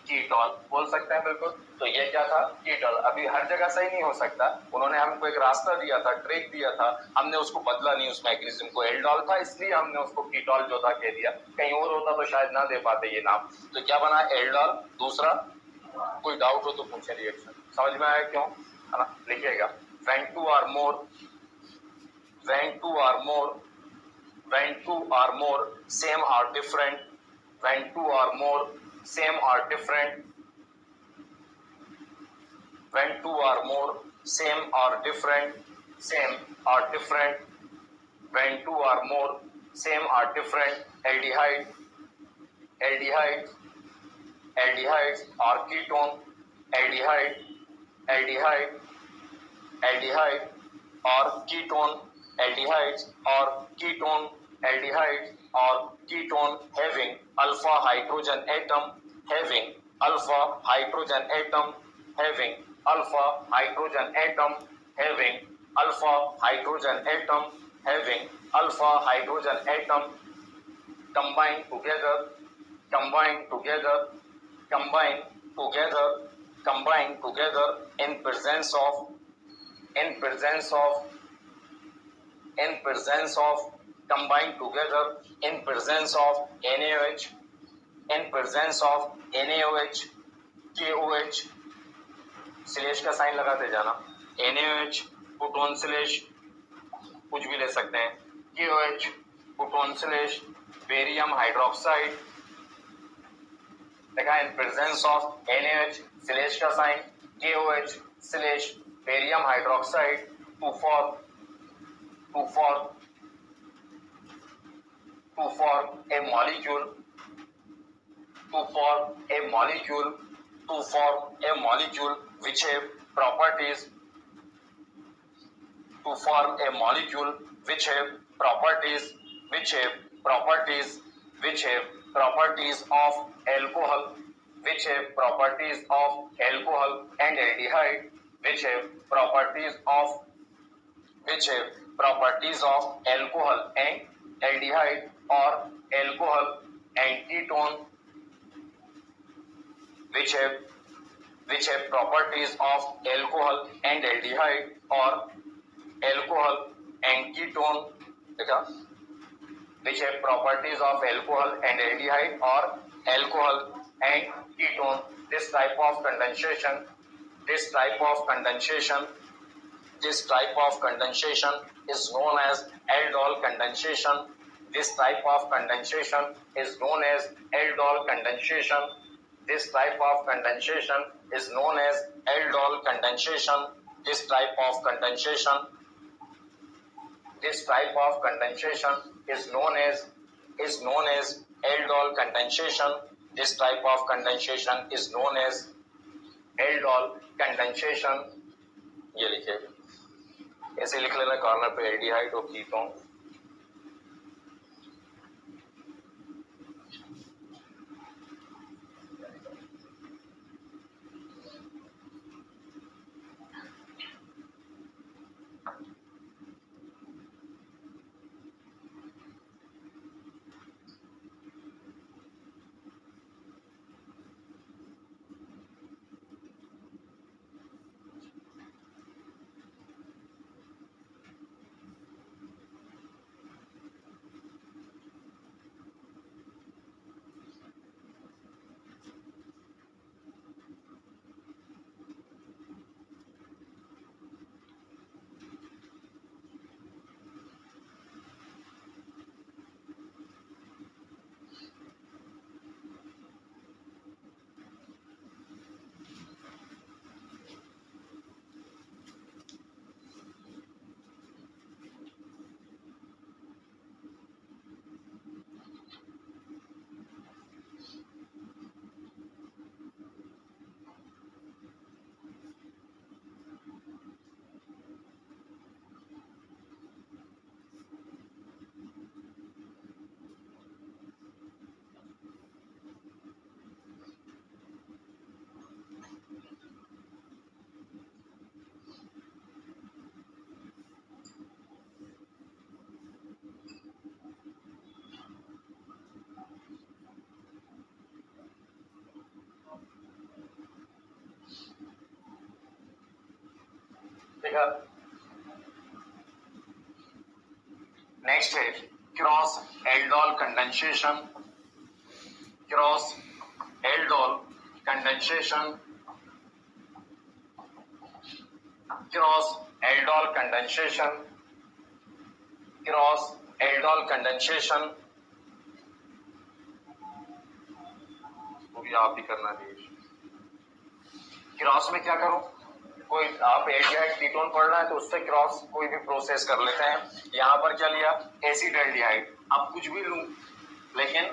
कीटोल बोल सकते हैं, बिल्कुल। तो ये क्या था, कीटोल। अभी हर जगह सही नहीं हो सकता, उन्होंने हमको एक रास्ता दिया था, ट्रैक दिया था, हमने उसको बदला नहीं, उस मैकेनिज्म को। एल्डोल था इसलिए हमने उसको कीटोल जो था कह दिया, कहीं और होता तो शायद ना दे पाते ये नाम। तो क्या बना, एल्डोल। दूसरा, कोई डाउट हो तो पूछे, रिएक्शन समझ में आया क्यों, है ना, लिखिएगा। when two or more when two or more when two or more same or different when two or more same or different when two or more same or different when two or more same or different aldehydes or ketone, aldehyde aldehyde or ketone, aldehydes or ketone, aldehydes or ketone having alpha hydrogen atom, having alpha hydrogen atom, having alpha hydrogen atom, having alpha hydrogen atom, having alpha hydrogen atom, combine together, combine together, combine together, combine together in presence of in presence of in presence of combine together in presence of NaOH, in presence of NaOH, KOH, slash का sign लगाते जाना, NaOH, put on slash, कुछ भी ले सकते हैं। KOH बुटोनसिलेश barium hydroxide, देखा in presence of NaH सिलेश का साइन KOH सिलेश barium hydroxide to form a molecule which have properties of alcohol, and aldehyde, which have properties of alcohol and aldehyde, or alcohol and ketone which have properties of alcohol and aldehyde, or alcohol and ketone, देखा, which have properties of alcohol and aldehyde or alcohol and ketone. This type of condensation is known as aldol condensation. This type of condensation is known as aldol condensation. This type of condensation is known as aldol condensation. This type of condensation is known as aldol condensation. This type of condensation is known as aldol condensation. ये लिखे, ऐसे लिख लेना corner पे aldehyde और ketone. देखा, next है cross aldol condensation. Cross aldol condensation, cross aldol condensation, cross aldol condensation, वो भी आप ही करना चाहिए। क्रॉस में क्या करूं, कोई आप एल्डिहाइड कीटोन पढ़ रहा है तो उससे क्रॉस कोई भी प्रोसेस कर लेते हैं। यहाँ पर क्या लिया, एसिड एल्डिहाइड। अब कुछ भी लूं लेकिन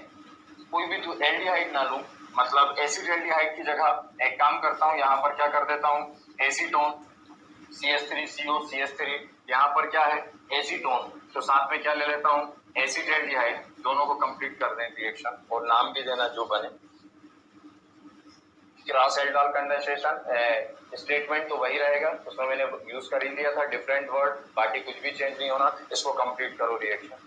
कोई भी तो एल्डिहाइड ना लूं, मतलब एसिड एल्डिहाइड की जगह एक काम करता हूँ, यहाँ पर क्या कर देता हूँ, एसीटोन CH3CO CH3। यहाँ पर क्या है, एसीटोन, तो साथ में क्या ले लेता हूँ, एसिड एल्डिहाइड। दोनों को कंप्लीट कर दें रिएक्शन, और नाम भी देना जो बने। क्रॉस एल्डोल कंडेंसेशन स्टेटमेंट तो वही रहेगा, उसमें मैंने यूज कर ही लिया था डिफरेंट वर्ड, बाकी कुछ भी चेंज नहीं होना। इसको कंप्लीट करो रिएक्शन।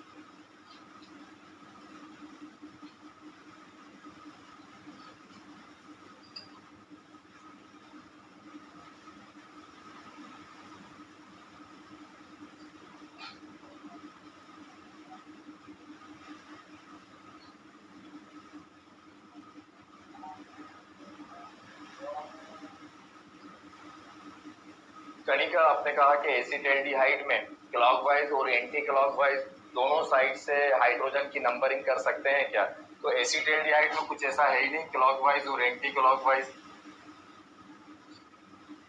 कनिका आपने कहा कि एसिड एल्डिहाइड में क्लॉकवाइज और एंटी क्लॉकवाइज दोनों साइड से हाइड्रोजन की नंबरिंग कर सकते हैं क्या? तो एसिटाल्डिहाइड में कुछ ऐसा है ही नहीं, क्लॉकवाइज और एंटी क्लॉकवाइज,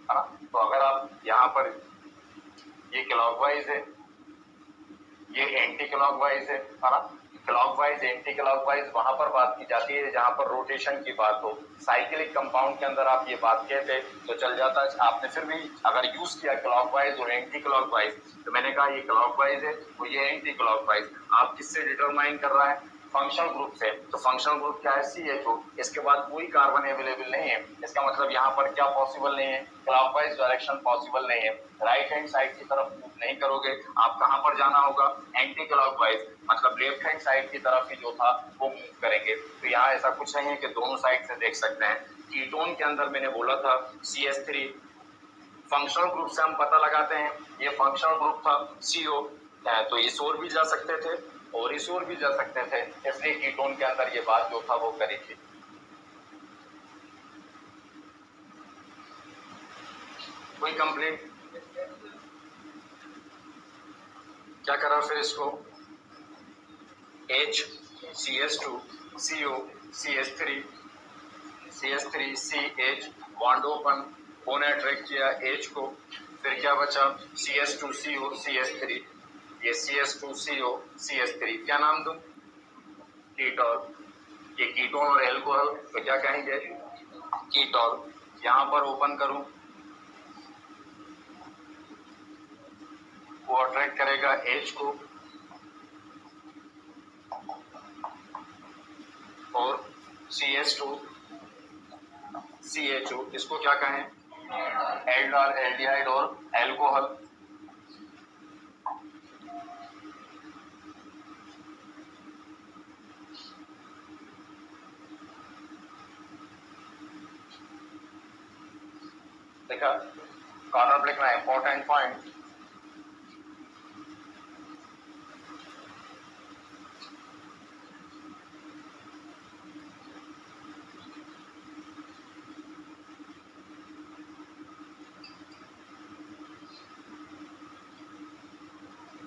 है ना। तो अगर आप यहाँ पर ये क्लॉकवाइज है, ये एंटी क्लॉकवाइज है ना। क्लॉकवाइज एंटी क्लॉकवाइज वहां पर बात की जाती है जहां पर रोटेशन की बात हो। साइक्लिक कंपाउंड के अंदर आप ये बात कहते तो चल जाता। आपने फिर भी अगर यूज किया क्लॉकवाइज और एंटी क्लॉकवाइज, तो मैंने कहा ये क्लॉकवाइज है और ये एंटी क्लॉकवाइज। आप किससे डिटरमाइन कर रहा है? फंक्शनल ग्रुप से। तो फंक्शनल ग्रुप क्या है? CH2। इसके बाद कोई कार्बन अवेलेबल नहीं है, इसका मतलब यहाँ पर क्या पॉसिबल नहीं है? क्लॉकवाइज डायरेक्शन पॉसिबल नहीं है। राइट हैंड साइड की तरफ मूव नहीं करोगे, आप कहाँ पर जाना होगा? एंटी क्लॉकवाइज, मतलब लेफ्ट हैंड साइड की तरफ ही जो था वो मूव करेंगे। तो यहाँ ऐसा कुछ नहीं है कि दोनों साइड से देख सकते हैं। कीटोन के अंदर मैंने बोला था CH3। फंक्शनल ग्रुप से हम पता लगाते हैं, ये फंक्शनल ग्रुप था CO, तो इस ओर भी जा सकते थे और इस ओर भी जा सकते थे, इसलिए कीटोन के अंदर ये बात जो था वो करी थी। कोई कंप्लीट क्या करा फिर इसको? H CH2 CO CH3 CH bond open, कौन अट्रैक्ट किया? H को। फिर क्या बचा? CH2 CO CH3, ये CH2 CO CH3 क्या नाम दूं? कीटोन। ये कीटोन और एल्कोहल, तो क्या कहेंगे? कीटोन। यहां पर ओपन करूं, वो अट्रैक्ट करेगा H को और CH2 CHO, इसको क्या कहें? एल्डिहाइड और एल्कोहल। देखा, कॉर्नर पर लिखना इंपॉर्टेंट पॉइंट।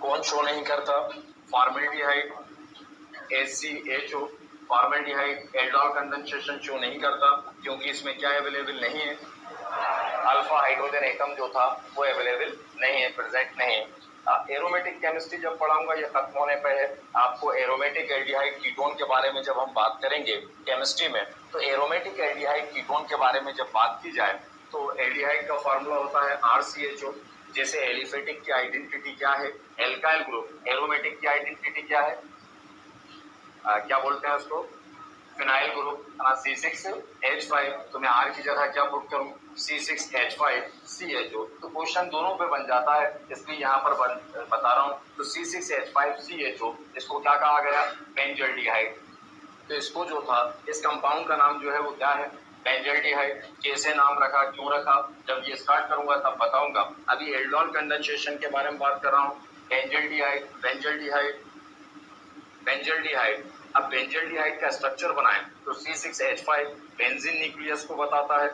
कौन शो नहीं करता? Formaldehyde HCHO। Formaldehyde aldol condensation show नहीं करता क्योंकि इसमें क्या अवेलेबल नहीं है? अल्फा हाइड्रोजन एटम जो था वो अवेलेबल नहीं है, प्रेजेंट नहीं है। एरोमेटिक केमिस्ट्री जब पढ़ाऊंगा, ये खत्म होने पे है। आपको एरोमेटिक एल्डिहाइड कीटोन के बारे में जब हम बात करेंगे केमिस्ट्री में, तो एरोमेटिक एल्डिहाइड कीटोन के बारे में जब बात की जाए तो एल्डिहाइड का फॉर्मूला होता है RCHO। जैसे एलिफेटिक की आइडेंटिटी क्या है? Alkyl group. एरोमेटिक की आइडेंटिटी क्या है? क्या बोलते हैं उसको? Phenyl group, C6H5। तो मैं R की जगह क्या पुट करूं? C6H5CHO। तो क्वेश्चन दोनों पे बन जाता है, इसलिए यहाँ पर बता रहा हूँ। तो C6H5CHO, इसको क्या कहा गया? बेंजल्डिहाइड। तो इसको जो था, इस कंपाउंड का नाम जो है वो क्या है? बेंजल्डिहाइड। कैसे नाम रखा, क्यों रखा, जब ये स्टार्ट करूंगा तब बताऊंगा। अभी एल्डोल कंडेंसेशन के बारे में बात कर रहा हूँ। Benzaldehyde benzaldehyde benzaldehyde. अब बेंजल्डिहाइड का स्ट्रक्चर बनाएं तो C6H5 बेंजीन न्यूक्लियस को बताता है,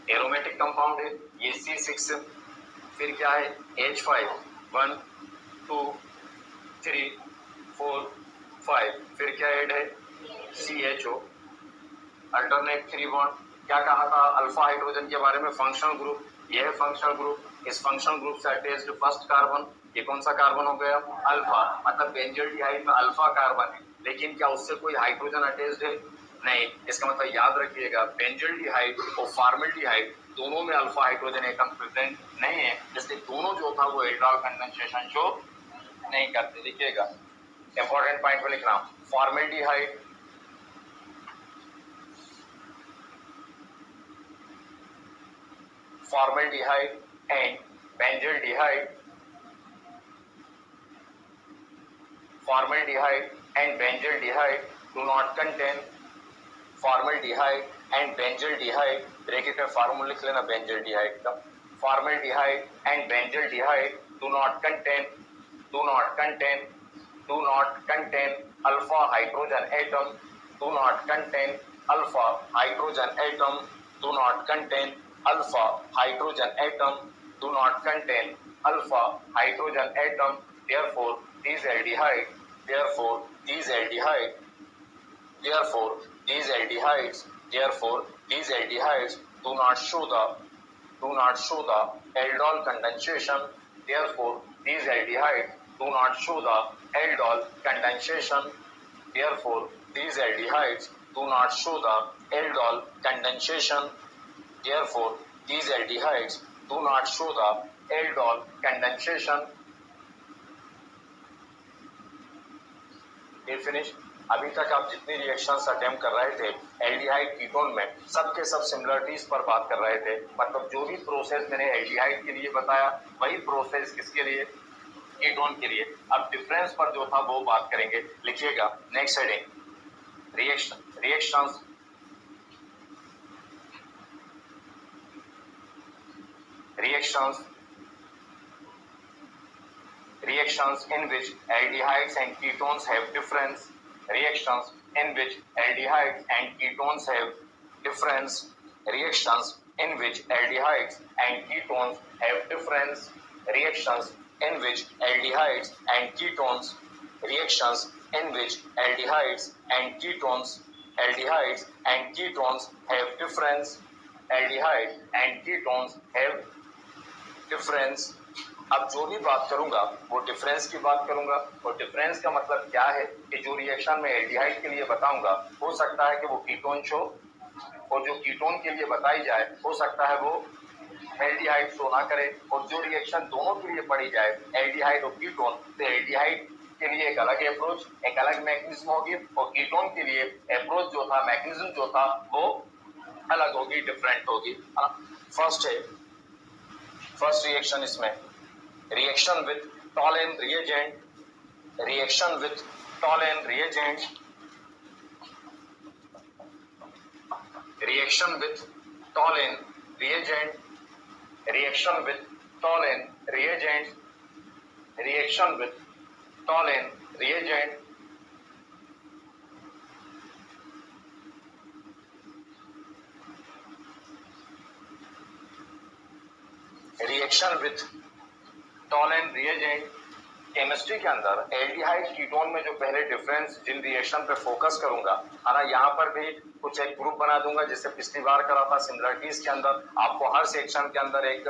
एरोमेटिक कंपाउंड है ये C6। फिर क्या है? H5, 1 2 3 4 5। फिर क्या ऐड है? CHO, alternate 3 bond. क्या कहा था अल्फा हाइड्रोजन के बारे में? Functional group. यह है फंक्शनल ग्रुप। इस फंक्शनल ग्रुप से अटैच्ड फर्स्ट कार्बन, ये कौन सा कार्बन हो गया? अल्फा। मतलब बेंजल्डिहाइड में अल्फा कार्बन है, लेकिन क्या उससे कोई हाइड्रोजन अटैच्ड है? नहीं। इसका मतलब याद रखिएगा, बेंजल्डिहाइड और फॉर्मेल्डिहाइड दोनों में अल्फा हाइड्रोजन एटम प्रेजेंट नहीं है, इसलिए दोनों जो था वो एल्डोल कंडेंसेशन शो नहीं करते। देखिएगा, इंपॉर्टेंट पॉइंट पे लिख रहा हूं। Formaldehyde formaldehyde and benzaldehyde, formaldehyde and benzaldehyde do not contain, formaldehyde and benzaldehyde, bracket में फार्मूला लिख लेना बेंजल्डिहाइड का। formaldehyde and benzaldehyde do not contain alpha hydrogen atom, do not contain alpha hydrogen atom, do not contain alpha hydrogen atom, do not contain alpha hydrogen atom. Therefore, these aldehydes do not show the aldol condensation. Therefore, these aldehydes do not show the aldol condensation. Therefore, these aldehydes do not show the aldol condensation. Therefore, these aldehydes do not show the aldol condensation. ये finish. अभी तक आप जितनी reactions attempt कर रहे थे aldehyde ketone में, सबके सब सिमिलरिटीज पर बात कर रहे थे। मतलब जो भी प्रोसेस मैंने एल्डिहाइड के लिए बताया वही प्रोसेस किसके लिए, कीटोन के लिए। अब डिफरेंस पर जो था वो बात करेंगे। लिखिएगा next heading, reactions in which aldehydes and ketones have difference. Reactions in which aldehydes and ketones have difference. Reactions in which aldehydes and ketones have difference. Reactions in which aldehydes and ketones. Reactions in which aldehydes and ketones have difference. Aldehydes and ketones have difference. अब जो भी बात करूंगा वो difference की बात करूंगा। और डिफरेंस का मतलब क्या है कि जो रिएक्शन में एल्डिहाइड के लिए बताऊंगा हो सकता है कि वो कीटोन शो, और जो कीटोन के लिए बताई जाए हो सकता है वो एल्डिहाइड शो ना करे। और जो रिएक्शन दोनों के लिए पढ़ी जाए एल्डिहाइड और कीटोन, तो एल्डिहाइड के लिए एक अलग अप्रोच, एक अलग मैकेनिज्म होगी, और कीटोन के लिए अप्रोच जो था, मैकेनिज्म जो था वो अलग होगी, डिफरेंट होगी। फर्स्ट रिएक्शन इसमें reaction with toluene reagent, reaction with toluene reagent, reaction with toluene reagent, reaction with toluene reagent, reaction with toluene reagent, reaction with Tollens reagent. Chemistry के अंदर एल्डिहाइड कीटोन में जो पहले डिफरेंस जिन reaction पे focus करूंगा, है ना, यहाँ पर भी कुछ एक ग्रुप बना दूंगा जिससे पिछली बार करा था सिमिलरिटीज के अंदर। आपको हर सेक्शन के अंदर एक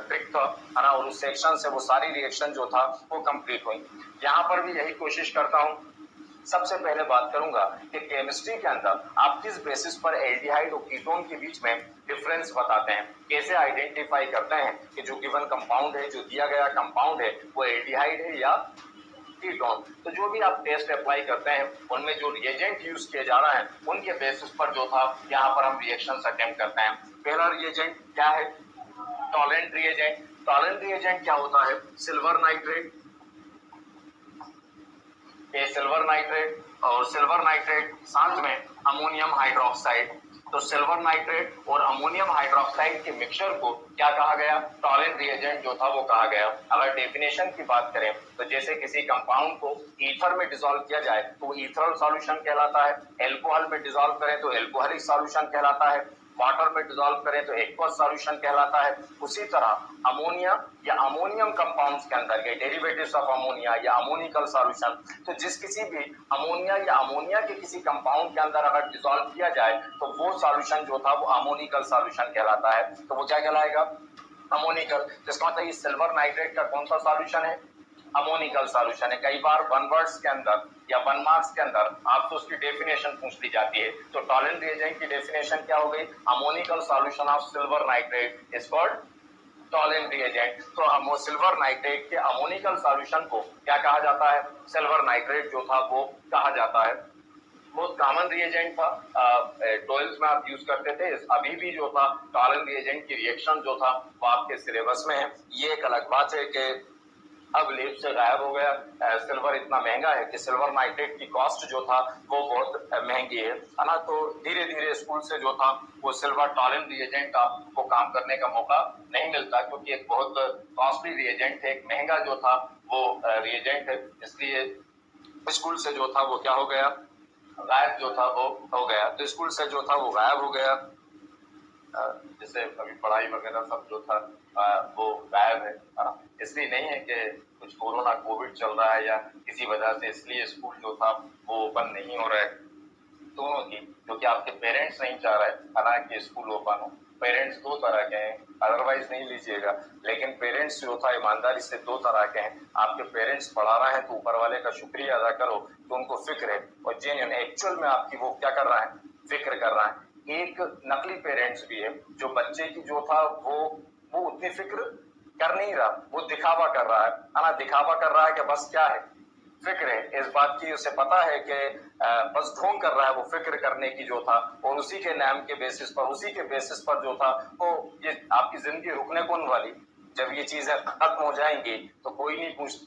ट्रिक था, है ना, और उस सेक्शन से वो सारी रिएक्शन जो था वो कंप्लीट हुई। यहाँ पर भी यही कोशिश करता हूँ। सबसे पहले बात करूंगा कि केमिस्ट्री के अंदर आप किस बेसिस पर एल्डिहाइड और कीटोन के बीच में डिफरेंस बताते हैं, कैसे आइडेंटिफाई करते हैं कि जो गिवन कंपाउंड है, जो दिया गया कंपाउंड है वो एल्डिहाइड है या कीटोन। तो जो भी आप टेस्ट अप्लाई करते हैं उनमें जो रिएजेंट यूज किए जा रहा है उनके बेसिस पर जो था यहाँ पर हम रिएक्शन अटेम्प्ट करते हैं। पहला रिएजेंट क्या है, टॉलेंट रिएजेंट। टॉलेंट रिएजेंट क्या होता है, सिल्वर नाइट्रेट, सिल्वर नाइट्रेट और सिल्वर नाइट्रेट साथ में अमोनियम हाइड्रोक्साइड। तो सिल्वर नाइट्रेट और अमोनियम हाइड्रोक्साइड के मिक्सचर को क्या कहा गया, टॉलेंट रिएजेंट जो था वो कहा गया। अगर डेफिनेशन की बात करें तो जैसे किसी कंपाउंड को ईथर में डिसॉल्व किया जाए तो वो ईथरल सॉल्यूशन कहलाता है, एल्कोहल में डिसॉल्व करें तो एल्कोहलिक सॉल्यूशन कहलाता है, वाटर में डिसॉल्व करें तो एक्वस सॉल्यूशन कहलाता है। उसी तरह अमोनिया या अमोनियम कंपाउंड्स के अंदर के डेरिवेटिव्स ऑफ अमोनिया या अमोनिकल सॉल्यूशन, तो जिस किसी भी अमोनिया या अमोनिया के किसी कंपाउंड के अंदर अगर डिसॉल्व किया जाए तो वो सॉल्यूशन जो था वो अमोनिकल सॉल्यूशन कहलाता है। तो वो क्या कहलाएगा, अमोनिकल। जिसका मतलब ये सिल्वर नाइट्रेट का कौन सा सॉल्यूशन है, अमोनिकल सॉल्यूशन है। कई बार वन वर्ड्स के अंदर या वन मार्क्स के अंदर आपको उसकी डेफिनेशन पूछ ली जाती है। तो टॉलेंट रिएजेंट की डेफिनेशन क्या हो गई, ammoniacal solution of silver nitrate is called Tollens reagent. तो हम सिल्वर नाइट्रेट के अमोनिकल सॉल्यूशन को क्या कहा जाता है, सिल्वर नाइट्रेट जो था वो कहा जाता है। बहुत कॉमन रिएजेंट था, 12th में आप यूज करते थे। अभी भी जो था टॉलेंट रिएजेंट की रिएक्शन जो था वो आपके सिलेबस में है। ये एक अलग बात है कि अब लेब से गायब हो गया। सिल्वर इतना महंगा है कि सिल्वर नाइट्रेट की कॉस्ट जो था वो बहुत महंगी है ना। तो धीरे धीरे स्कूल से जो था वो सिल्वर टॉलेंट रिएजेंट का को काम करने का मौका नहीं मिलता, क्योंकि एक बहुत कॉस्टली रिएजेंट है, एक महंगा जो था वो रिएजेंट है। इसलिए स्कूल से जो था वो क्या हो गया, गायब जो था वो हो गया। तो स्कूल से जो था वो गायब हो गया। जैसे अभी पढ़ाई वगैरह सब जो था वो गायब है ना। इसलिए नहीं है कि कुछ कोरोना कोविड चल रहा है या किसी वजह से इसलिए स्कूल जो था वो ओपन नहीं हो रहा है। दोनों की, क्योंकि आपके पेरेंट्स नहीं चाह रहे हालांकि स्कूल ओपन हो। पेरेंट्स दो तरह के हैं, अदरवाइज नहीं लीजिएगा, लेकिन पेरेंट्स जो था ईमानदारी से दो तरह के हैं। आपके पेरेंट्स पढ़ा रहे हैं तो ऊपर वाले का शुक्रिया अदा करो तो उनको फिक्र है, और जेन्युइन एक्चुअल में आपकी वो क्या कर रहा है, फिक्र कर रहा है। एक नकली पेरेंट्स भी है जो बच्चे की जो था वो उतनी फिक्र कर नहीं रहा, वो दिखावा कर रहा है ना। दिखावा कर रहा है कि बस क्या है, फिक्र है इस बात की, उसे पता है कि बस ढोंग कर रहा है वो फिक्र करने की जो था, और उसी के नाम के बेसिस पर, उसी के बेसिस पर जो था वो ये आपकी जिंदगी रुकने कौन वाली। जब ये चीजें खत्म हो जाएंगी तो कोई नहीं पूछ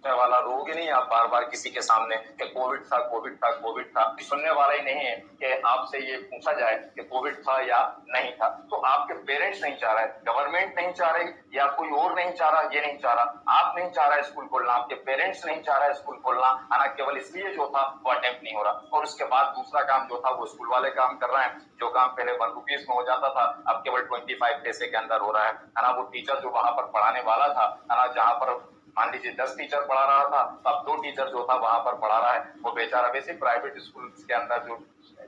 वाला, रोगे नहीं आप बार बार किसी के सामने कि कोविड था कोविड था कोविड था। सुनने वाला ही नहीं है कि आपसे ये पूछा जाए कि कोविड था या नहीं था। तो आपके पेरेंट्स नहीं चाह रहे, गवर्नमेंट नहीं चाह रही, या कोई और नहीं चाह रहा, ये नहीं चाह रहा, आप नहीं चाह रहा स्कूल खोलना, आपके पेरेंट्स नहीं चाह रहा स्कूल खोलना, है ना। केवल इसलिए जो था वो अटेम्प्ट नहीं हो रहा। और उसके बाद दूसरा काम जो था वो स्कूल वाले काम कर रहे हैं। जो काम पहले 1 रुपीज में हो जाता था अब केवल 25 पैसे के अंदर हो रहा है ना। वो टीचर जो वहां पर पढ़ाने वाला था, है ना, जहां पर मान लीजिए 10 टीचर पढ़ा रहा था, तो अब 2 टीचर जो था वहां पर पढ़ा रहा है। वो बेचारा वैसे प्राइवेट स्कूल के अंदर जो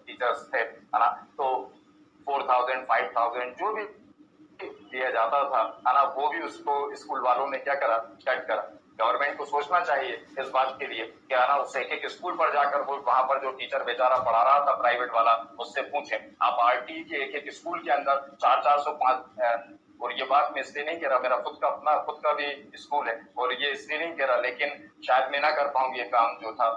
टीचर्स थे, है ना, तो 4000 5000 जो भी दिया जाता था, है ना, वो भी उसको स्कूल वालों ने क्या करा, कट करा। गवर्नमेंट को सोचना चाहिए इस बात के लिए कि, है ना, उससे एक स्कूल पर जाकर वो वहां पर जो टीचर बेचारा पढ़ा रहा था प्राइवेट वाला, उससे पूछे। आप आरटी के एक स्कूल के अंदर 400-400-5 और ये बात मैं इसलिए नहीं कह रहा, मेरा खुद का भी स्कूल है, और ये इसलिए नहीं कह रहा, लेकिन शायद मैं ना कर पाऊं ये काम जो था।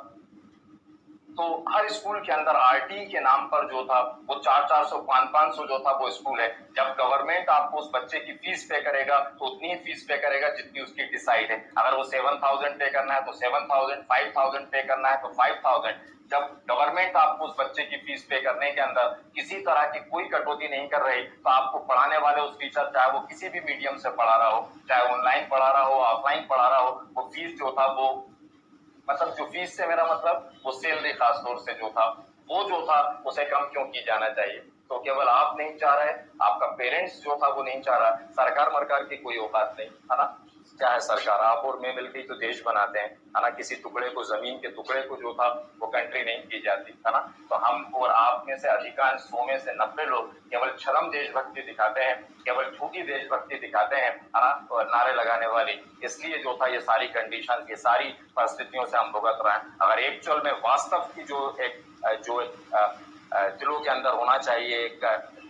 तो हर स्कूल के अंदर आरटी के नाम पर जो था वो 400-400-500 जो था वो स्कूल है। जब गवर्नमेंट आपको उस बच्चे की फीस पे करेगा तो उतनी ही फीस पे करेगा जितनी उसकी डिसाइड है। अगर वो 7000 पे करना है तो 7000, 5000 पे करना है तो 5000। जब गवर्नमेंट आपको उस बच्चे की फीस पे करने के अंदर किसी तरह की कोई कटौती नहीं कर रही, तो आपको पढ़ाने वाले उस टीचर, चाहे वो किसी भी मीडियम से पढ़ा रहा हो, चाहे ऑनलाइन पढ़ा रहा हो, ऑफलाइन पढ़ा रहा हो, वो फीस जो था वो, मतलब जो फीस से मेरा मतलब वो सैलरी खास तौर से जो था वो जो था उसे कम क्यों की जाना चाहिए। तो केवल आप नहीं चाह रहे, आपका पेरेंट्स जो था वो नहीं चाह रहा, सरकार मरकार की कोई औकात नहीं, है ना। क्या है, सरकार आप और मैं मिलकर तो देश बनाते हैं, है ना। किसी टुकड़े को, जमीन के टुकड़े को जो था वो कंट्री नहीं की जाती, है ना। तो हम और आप में से अधिकांश 100 में से 90 लोग केवल छलम देशभक्ति दिखाते हैं, केवल झूठी देशभक्ति दिखाते हैं, है ना, और नारे लगाने वाली। इसलिए जो था ये सारी कंडीशन, ये सारी परिस्थितियों से हम भुगत रहे हैं। अगर एक्चुअल में वास्तव की जो दिलों के अंदर होना चाहिए, एक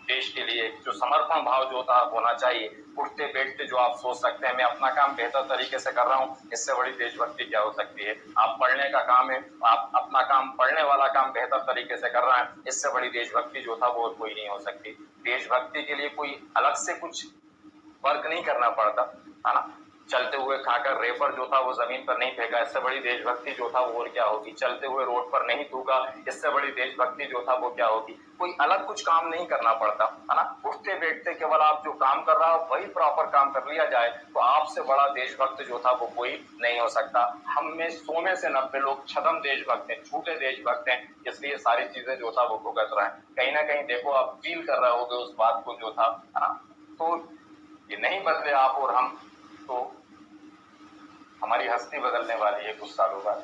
देश के लिए जो समर्पण भाव जो था होना चाहिए, उठते बैठते जो आप सोच सकते हैं मैं अपना काम बेहतर तरीके से कर रहा हूँ, इससे बड़ी देशभक्ति क्या हो सकती है। आप पढ़ने का काम है, आप अपना काम, पढ़ने वाला काम बेहतर तरीके से कर रहे हैं, इससे बड़ी देशभक्ति जो था वो कोई नहीं हो सकती। देशभक्ति के लिए कोई अलग से कुछ वर्क नहीं करना पड़ता, है ना। चलते हुए खाकर रेपर जो था वो जमीन पर नहीं फेंका, इससे बड़ी देशभक्ति जो था वो और क्या होगी। चलते हुए रोड पर नहीं थूका, इससे बड़ी देशभक्ति जो था वो क्या होगी। कोई अलग कुछ काम नहीं करना पड़ता, है ना। उठते बैठते केवल आप जो काम कर रहा हो वही प्रॉपर काम कर लिया जाए तो आपसे बड़ा देशभक्त जो था वो कोई नहीं हो सकता। हम में 100 में से 90 लोग छदम देशभक्त हैं, झूठे देशभक्त हैं, इसलिए सारी चीजें जो था वो भुगत रहे हैं। कहीं ना कहीं देखो आप फील कर रहे होगे उस बात को जो था, है ना। तो ये नहीं बदले आप और हम, तो हमारी हस्ती बदलने वाली है कुछ सालों बाद।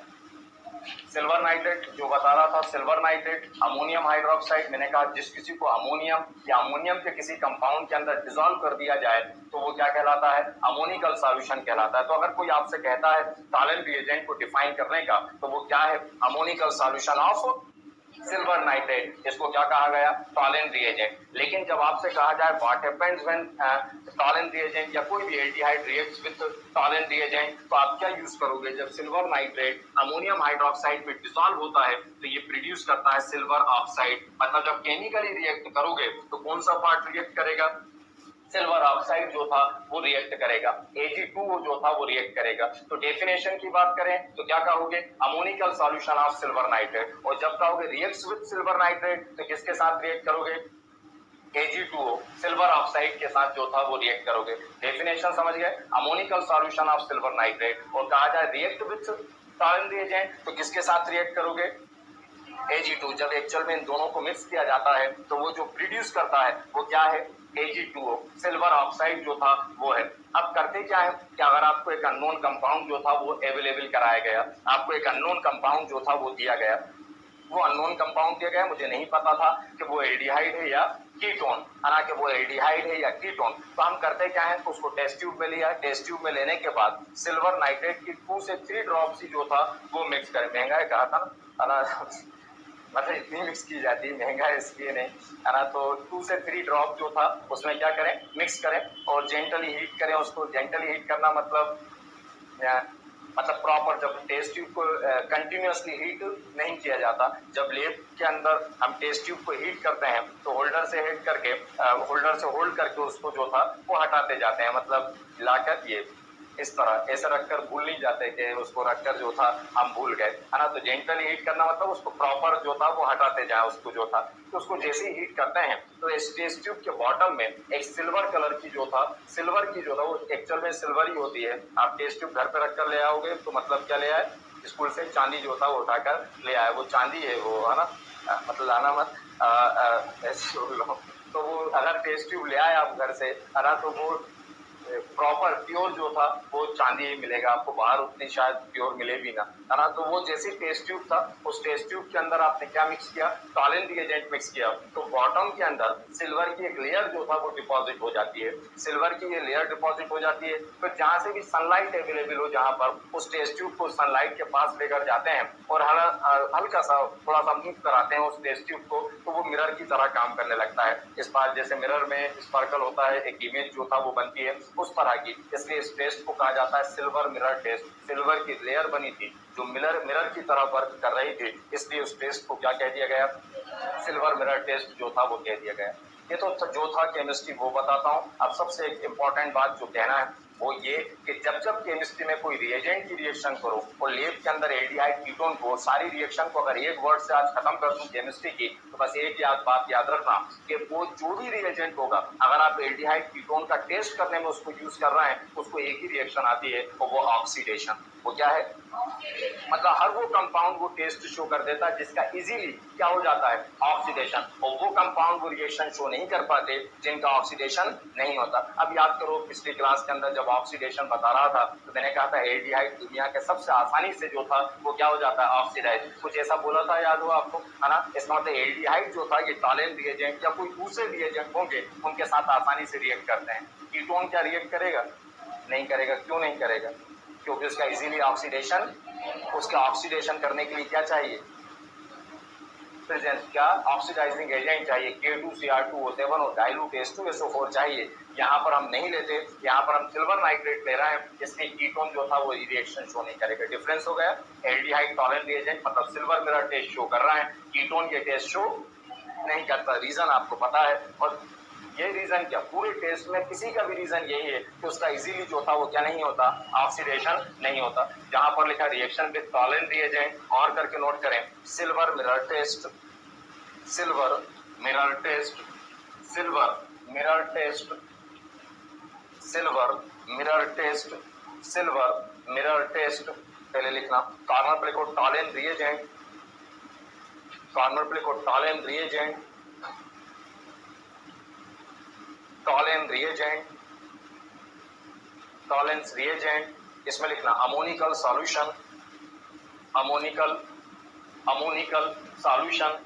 सिल्वर नाइट्रेट जो बता रहा था, सिल्वर नाइट्रेट अमोनियम हाइड्रोक्साइड, मैंने कहा जिस किसी को अमोनियम या अमोनियम के किसी कंपाउंड के अंदर डिसॉल्व कर दिया जाए तो वो क्या कहलाता है, अमोनिकल सॉल्यूशन कहलाता है। तो अगर कोई आपसे कहता है टॉलन रिएजेंट को डिफाइन करने का, तो वो क्या है, ammoniacal solution of silver nitrate. इसको क्या कहा गया, टॉलन रिएजेंट। लेकिन जब आपसे कहा जाए what happens when Tollens reagent या कोई भी aldehyde reacts with Tollens reagent, तो आप क्या यूज करोगे। जब सिल्वर नाइट्रेट अमोनियम हाइड्रोक्साइड में डिसॉल्व होता है तो ये प्रोड्यूस करता है सिल्वर ऑक्साइड। मतलब जब केमिकली रिएक्ट करोगे तो कौन सा पार्ट रिएक्ट करेगा, सिल्वर ऑक्साइड जो था वो रिएक्ट करेगा, Ag2O जो था वो रिएक्ट करेगा। तो डेफिनेशन की बात करें तो क्या कहोगे, ammoniacal solution of silver nitrate. और जब कहोगे रिएक्ट्स विद सिल्वर नाइट्रेट तो किसके साथ रिएक्ट करोगे, Ag2O सिल्वर ऑक्साइड के साथ जो था वो रिएक्ट करोगे। डेफिनेशन समझ गए, ammoniacal solution of silver nitrate. और कहा जाए रिएक्ट विद टॉलन रिएजेंट तो किसके साथ रिएक्ट करोगे, Ag2। जब एक्चुअल में इन दोनों को मिक्स किया जाता है तो वो जो प्रोड्यूस करता है वो क्या है, Ag2O, सिल्वर ऑक्साइड जो था वो है। अब करते क्या है कि अगर आपको एक अननोन कंपाउंड जो था वो अवेलेबल कराया गया, आपको एक अननोन कंपाउंड जो था वो दिया गया, वो अननोन कंपाउंड दिया गया, मुझे नहीं पता था कि वो एल्डिहाइड है या कीटोन, हालांकि वो एल्डिहाइड है या कीटोन, तो हम करते क्या है, उसको टेस्ट ट्यूब में लिया, टेस्ट ट्यूब में लेने के बाद सिल्वर नाइट्रेट की 2 से 3 ड्रॉप्स ही जो था वो मिक्स करें। महंगा है कहा था ना, मतलब इतनी मिक्स की जाती है, महंगा है इसलिए नहीं, है ना। तो 2 से 3 ड्रॉप जो था उसमें क्या करें, मिक्स करें और जेंटली हीट करें उसको। जेंटली हीट करना मतलब प्रॉपर, जब टेस्ट ट्यूब को कंटिन्यूअसली हीट नहीं किया जाता, जब लेब के अंदर हम टेस्ट ट्यूब को हीट करते हैं तो होल्डर से हीट करके होल्डर से होल्ड करके उसको जो था वो हटाते जाते हैं, मतलब लाकर ये इस तरह ऐसे रखकर भूल नहीं जाते कि उसको रखकर जो था हम भूल गए, है ना। तो जेंटली हीट करना मतलब उसको प्रॉपर जो था वो हटाते जाए उसको जो था। तो उसको जैसे ही हीट करते हैं तो इस टेस्ट ट्यूब के बॉटम में एक सिल्वर कलर की जो था, सिल्वर की जो था वो एक्चुअल में सिल्वर ही होती है। आप टेस्ट ट्यूब घर पे रखकर ले आओगे तो मतलब क्या ले आए, स्कूल से चांदी जो था वो उठाकर ले आए, वो चांदी है वो, है ना। मतलब लाना मत ऐसे बोल रहा हूँ। तो वो अगर टेस्ट ट्यूब ले आए आप घर से, है ना, तो वो प्रॉपर प्योर जो था वो चांदी ही मिलेगा आपको, बाहर उतनी शायद प्योर मिले भी ना, है ना। तो वो जैसे टेस्ट ट्यूब था, उस टेस्ट ट्यूब के अंदर आपने क्या मिक्स किया, टॉलेंट रिएजेंट मिक्स किया, तो बॉटम के अंदर सिल्वर की एक लेयर जो था वो डिपॉजिट हो जाती है, सिल्वर की ये लेयर डिपॉजिट हो जाती है। फिर जहां से भी सनलाइट अवेलेबल हो, जहां पर उस टेस्ट ट्यूब को सनलाइट के पास लेकर जाते हैं और हल्का सा थोड़ा सा मूव कराते हैं उस टेस्ट ट्यूब को, तो वो मिरर की तरह काम करने लगता है। इस बार जैसे मिरर में स्पार्कल होता है, एक इमेज जो था वो बनती है उस तरह की, इसलिए इस टेस्ट को कहा जाता है सिल्वर मिरर टेस्ट। सिल्वर की लेयर बनी थी जो मिरर की तरह वर्क कर रही थी, इसलिए उस टेस्ट को क्या कह दिया गया, सिल्वर मिरर टेस्ट जो था वो कह दिया गया। ये तो जो था केमिस्ट्री वो बताता हूँ। अब सबसे एक इम्पोर्टेंट बात जो कहना है वो ये कि जब जब केमिस्ट्री में कोई रिएजेंट की रिएक्शन करो और लेब के अंदर एल्डिहाइड कीटोन को, सारी रिएक्शन को अगर एक वर्ड से आज खत्म कर दूं केमिस्ट्री की, तो बस एक बात याद रखना कि वो जो भी रिएजेंट होगा, अगर आप एल्डिहाइड कीटोन का टेस्ट करने में उसको यूज कर रहे हैं, उसको एक ही रिएक्शन आती है और वो ऑक्सीडेशन। वो क्या है, मतलब हर वो कंपाउंड वो टेस्ट शो कर देता है जिसका इजीली क्या हो जाता है, ऑक्सीडेशन, और वो कंपाउंड वो रिएक्शन शो नहीं कर पाते जिनका ऑक्सीडेशन नहीं होता। अब याद करो पिछली क्लास के अंदर जब ऑक्सीडेशन बता रहा था तो मैंने कहा था एल्डिहाइड दुनिया के सबसे आसानी से जो था वो क्या हो जाता है, ऑक्सीडाइज, कुछ ऐसा बोला था, याद हो आपको, है ना। इसका मतलब एल्डिहाइड जो था ये टॉलेंट रिएजेंट या कोई दूसरे रिएजेंट होंगे उनके साथ आसानी से रिएक्ट करते हैं। कीटोन क्या रिएक्ट करेगा, नहीं करेगा। क्यों नहीं करेगा, क्योंकि उसका इजीली ऑक्सीडेशन, उसका ऑक्सीडेशन करने के लिए क्या चाहिए, प्रेजेंस, क्या ऑक्सीडाइजिंग एजेंट चाहिए, K2Cr2O7 और डाइल्यूट H2SO4 चाहिए। यहाँ पर हम नहीं लेते, यहाँ पर हम सिल्वर नाइट्रेट ले रहे हैं, इसलिए कीटोन जो था वो रिएक्शन शो नहीं करेगा। डिफरेंस हो गया, एल्डिहाइड टॉलेंट रिएजेंट मतलब सिल्वर मिरर टेस्ट शो कर रहा है, कीटोन के टेस्ट शो नहीं करता। रीजन आपको पता है, और ये रीजन क्या, पूरे टेस्ट में किसी का भी रीजन यही है कि उसका इजीली जो था वो क्या नहीं होता, ऑक्सीडेशन नहीं होता। जहां पर लिखा रिएक्शन विद टॉलेंट रिएजेंट, और करके नोट करें, silver mirror test, silver mirror test, silver mirror test, silver mirror test, silver mirror test, पहले लिखना, कॉर्नर पे लिखो टॉलेंट रिएजेंट, कॉर्नर पे लिखो Tollens reagent, Tollens reagent, Tollens reagent, इसमें लिखना ammoniacal solution, ammoniacal, ammoniacal solution,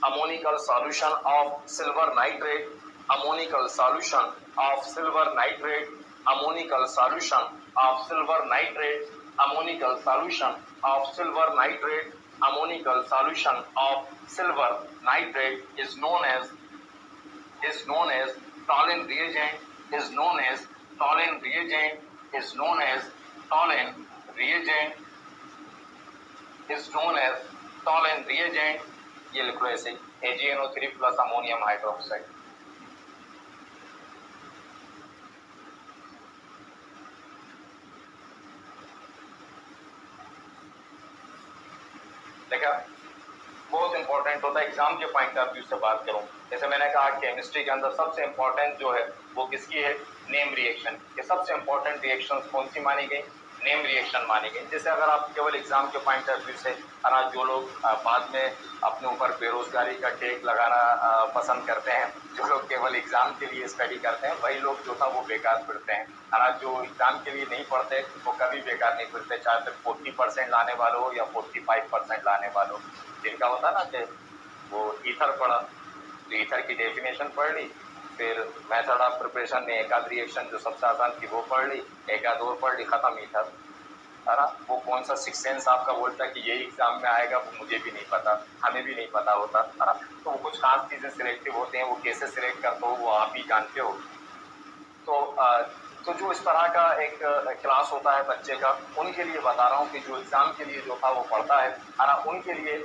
ammoniacal solution of silver nitrate, ammoniacal solution of silver nitrate, ammoniacal solution of silver nitrate, ammoniacal solution of silver nitrate, ammoniacal solution of silver nitrate is known as toluene reagent, is known as toluene reagent, is known as toluene reagent, is known as toluene reagent। ये लिख लो ऐसे, AgNO3 plus ammonium hydroxide. देखा, बहुत important होता है exam के point of view से बात करूं, जैसे मैंने कहा केमिस्ट्री के अंदर सबसे इंपॉर्टेंट जो है वो किसकी है, नेम रिएक्शन। ये सबसे इंपॉर्टेंट रिएक्शंस कौन सी मानी गई, नेम रिएक्शन मानेंगे। जैसे अगर आप केवल एग्जाम के पॉइंट ऑफ व्यू से है ना, जो लोग बाद में अपने ऊपर बेरोजगारी का टेक लगाना पसंद करते हैं, जो लोग केवल एग्जाम के लिए स्टडी करते हैं, वही लोग जो था वो बेकार फिरते हैं, है ना। जो एग्जाम के लिए नहीं पढ़ते वो कभी बेकार नहीं फिरते, चाहे फिर 40% लाने वाले हो या 45% लाने वाले हो। जिनका होता ना कि वो ईथर पढ़ा, तो ईथर की डेफिनेशन पढ़ ली, फिर मेथड ऑफ प्रिपरेशन में एक आध रिएक्शन जो सबसे आसान थी वो पढ़ ली, एक आध और पढ़ ली, खत्म ईथर, है ना। वो कौन सा सिक्स सेंस आपका बोलता है कि यही एग्जाम में आएगा, वो मुझे भी नहीं पता, हमें भी नहीं पता होता, है ना। तो वो कुछ खास चीजें सिलेक्टिव होते हैं, वो कैसे सिलेक्ट करते हो वो आप ही जानते हो। तो जो इस तरह का एक क्लास होता है बच्चे का, उनके लिए बता रहा हूँ कि जो एग्जाम के लिए जो था वो पढ़ता है ना, उनके लिए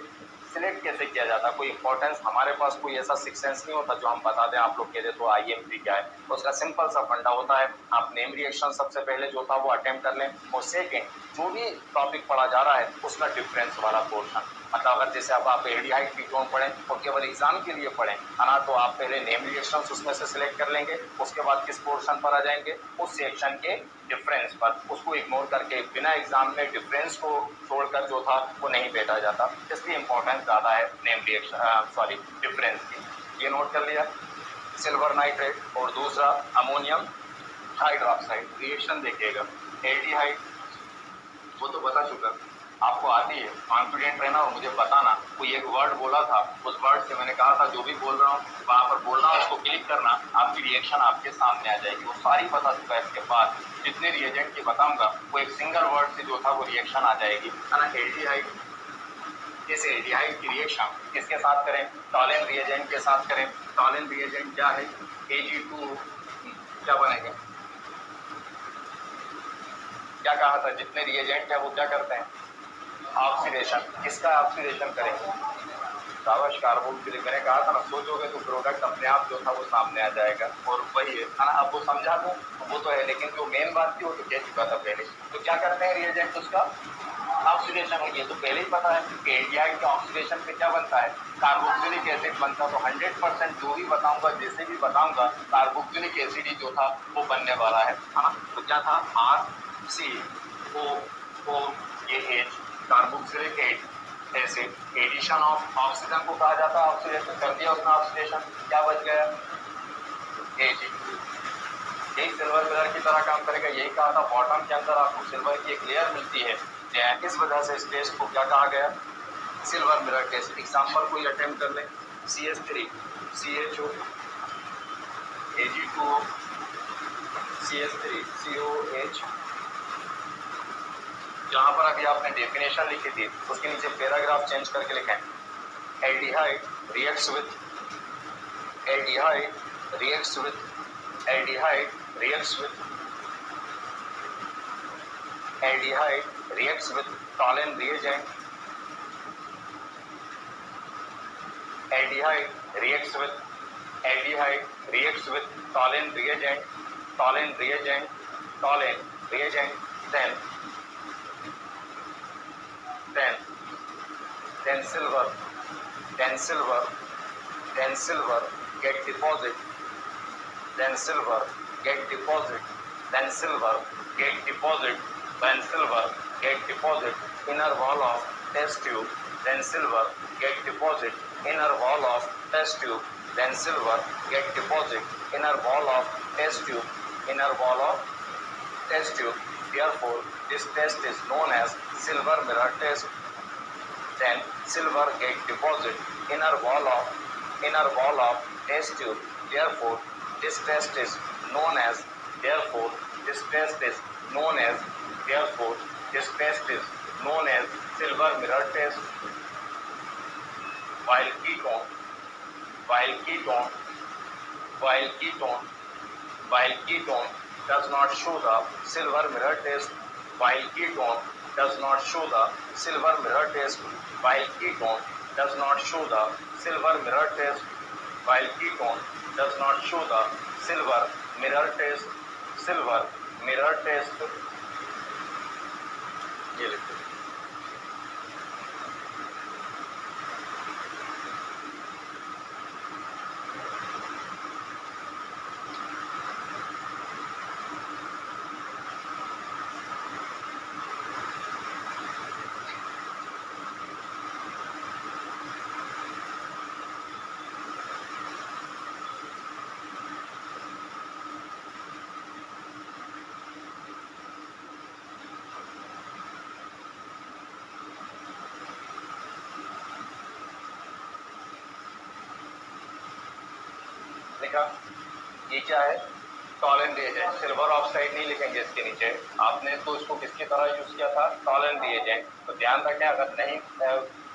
सिलेक्ट कैसे किया जाता है। कोई इंपॉर्टेंस, हमारे पास कोई ऐसा सिक्स सेंस नहीं होता जो हम बता दें आप लोग कह दे तो IMP क्या है। उसका सिंपल सा फंडा होता है, आप नेम रिएक्शन सबसे पहले जो था वो अटेम्प्ट कर लें, और सेकेंड जो भी टॉपिक पढ़ा जा रहा है उसका डिफरेंस वाला पोर्शन, मतलब अगर जैसे अब आप एल्डिहाइड कीटोन पढ़ें और केवल एग्जाम के लिए पढ़ें, है ना, तो आप पहले नेम रिएक्शंस उसमें से सिलेक्ट कर लेंगे, उसके बाद किस पोर्शन पर आ जाएंगे, उस सेक्शन के डिफरेंस पर, उसको इग्नोर करके बिना एग्जाम में डिफरेंस को छोड़कर जो था वो नहीं बैठा जाता, इसलिए इंपॉर्टेंस ज्यादा है नेम रिएक्शन सॉरी डिफरेंस की। ये नोट कर लिया, सिल्वर नाइट्रेट और दूसरा अमोनियम हाइड्रोक्साइड रिएक्शन देखिएगा। एल्डिहाइड वो तो बता चुका, आपको आती है, कॉन्फिडेंट रहना और मुझे बताना। कोई एक वर्ड बोला था, उस वर्ड से मैंने कहा था जो भी बोल रहा हूँ वहां पर बोलना, उसको क्लिक करना, आपकी रिएक्शन आपके सामने आ जाएगी। वो सारी बता चुका है, इसके बाद जितने रिएजेंट की बताऊंगा वो एक सिंगल वर्ड से जो था वो रिएक्शन आ जाएगी, है ना। एल्डिहाइड, जैसे एल्डिहाइड की रिएक्शन किसके साथ करें, टॉलेन रिएजेंट के साथ करें। टॉलेन रिएजेंट क्या है, Ag2 क्या बनेगा, क्या कहा था, जितने रिएजेंट है वो क्या करते हैं, ऑक्सीडेशन। किसका ऑक्सीडेशन करेंगे, शाबाश, कार्बोक्सिलिक। मैंने कहा था ना, सोचोगे तो प्रोडक्ट अपने आप जो था वो सामने आ जाएगा, और वही है ना। अब वो समझा दूं वो तो है, लेकिन जो मेन बात थी वो तो कह चुका था पहले। तो क्या करते हैं रिएजेंट, उसका ऑक्सीडेशन है, ये तो पहले ही पता है कि एल्डिहाइड के ऑक्सीडेशन पे क्या बनता है, कार्बोक्सिलिक एसिड बनता। तो 100% जो भी बताऊंगा, जैसे भी बताऊंगा, कार्बोक्सिलिक एसिड ही जो था वो बनने वाला है ना। तो क्या था, RCOOH, carboxylic acid, addition of oxygen को कहा जाता है ऑक्सीडेशन, कर दिया उसने ऑक्सीडेशन, क्या बच गया, Ag। यही सिल्वर मिरर की तरह काम करेगा, यही कहा था, बॉटम के अंदर आपको सिल्वर की एक लेयर मिलती है, इस वजह से इस टेस्ट को क्या कहा गया, सिल्वर मिरर टेस्ट। एग्जाम्पल कोई अटेम्प्ट कर ले, CH3 CHO, Ag2O, CH3 COH, जहां पर अभी आपने डेफिनेशन लिखी थी उसके नीचे पैराग्राफ चेंज करके लिखें, aldehyde reacts with, aldehyde reacts with, aldehyde reacts with, aldehyde reacts with Tollens reagent, aldehyde reacts with, aldehyde reacts with Tollens reagent, Tollens reagent, Tollens reagent, then silver, then silver, then silver get deposit, then silver get deposit, then silver get deposit, then silver get deposit inner wall of test tube, then silver get deposit inner wall of test tube, then silver get deposit inner wall of test tube, inner wall of test tube. Therefore this test is known as silver mirror test. Then silver get deposit inner wall of test tube. Therefore this test is known as, therefore this test is known as, therefore this test is known as silver mirror test. While ketone, while ketone, while ketone, while ketone does not show the silver mirror test, while ketone does not show the silver mirror test, while ketone does not show the silver mirror test, while ketone does not show the silver mirror test, silver mirror test. ये लिखो, जाएगा। ये क्या है, Tollens reagent. Silver oxide नहीं लिखेंगे इसके नीचे, आपने तो इसको किसकी तरह यूज किया था, टॉलेंट रिएजेंट। तो ध्यान रखें, अगर नहीं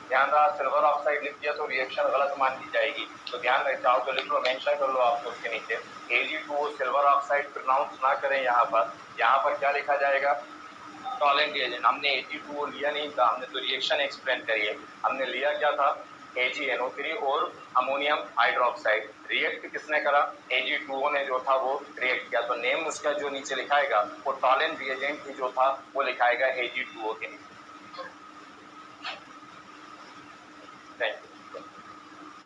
ध्यान रहा सिल्वर ऑक्साइड लिख दिया तो रिएक्शन गलत मान ली जाएगी। तो ध्यान रख, चाहो तो लिख लो, मेंशन कर लो आपको उसके नीचे Ag2O सिल्वर ऑक्साइड प्रोनाउंस ना करें। यहाँ पर क्या लिखा जाएगा, टॉलेंट रिएजेंट। हमने Ag2O लिया नहीं था, हमने तो रिएक्शन एक्सप्लेन करी है। हमने लिया क्या था, AgNO3 और अमोनियम हाइड्रोक्साइड। रिएक्ट किसने करा, Ag2O ने जो था वो रिएक्ट किया। तो नेम उसका जो नीचे लिखाएगा वो टॉलेंट रिएजेंट ही जो था वो लिखाएगा Ag2O के नीचे। Thank you.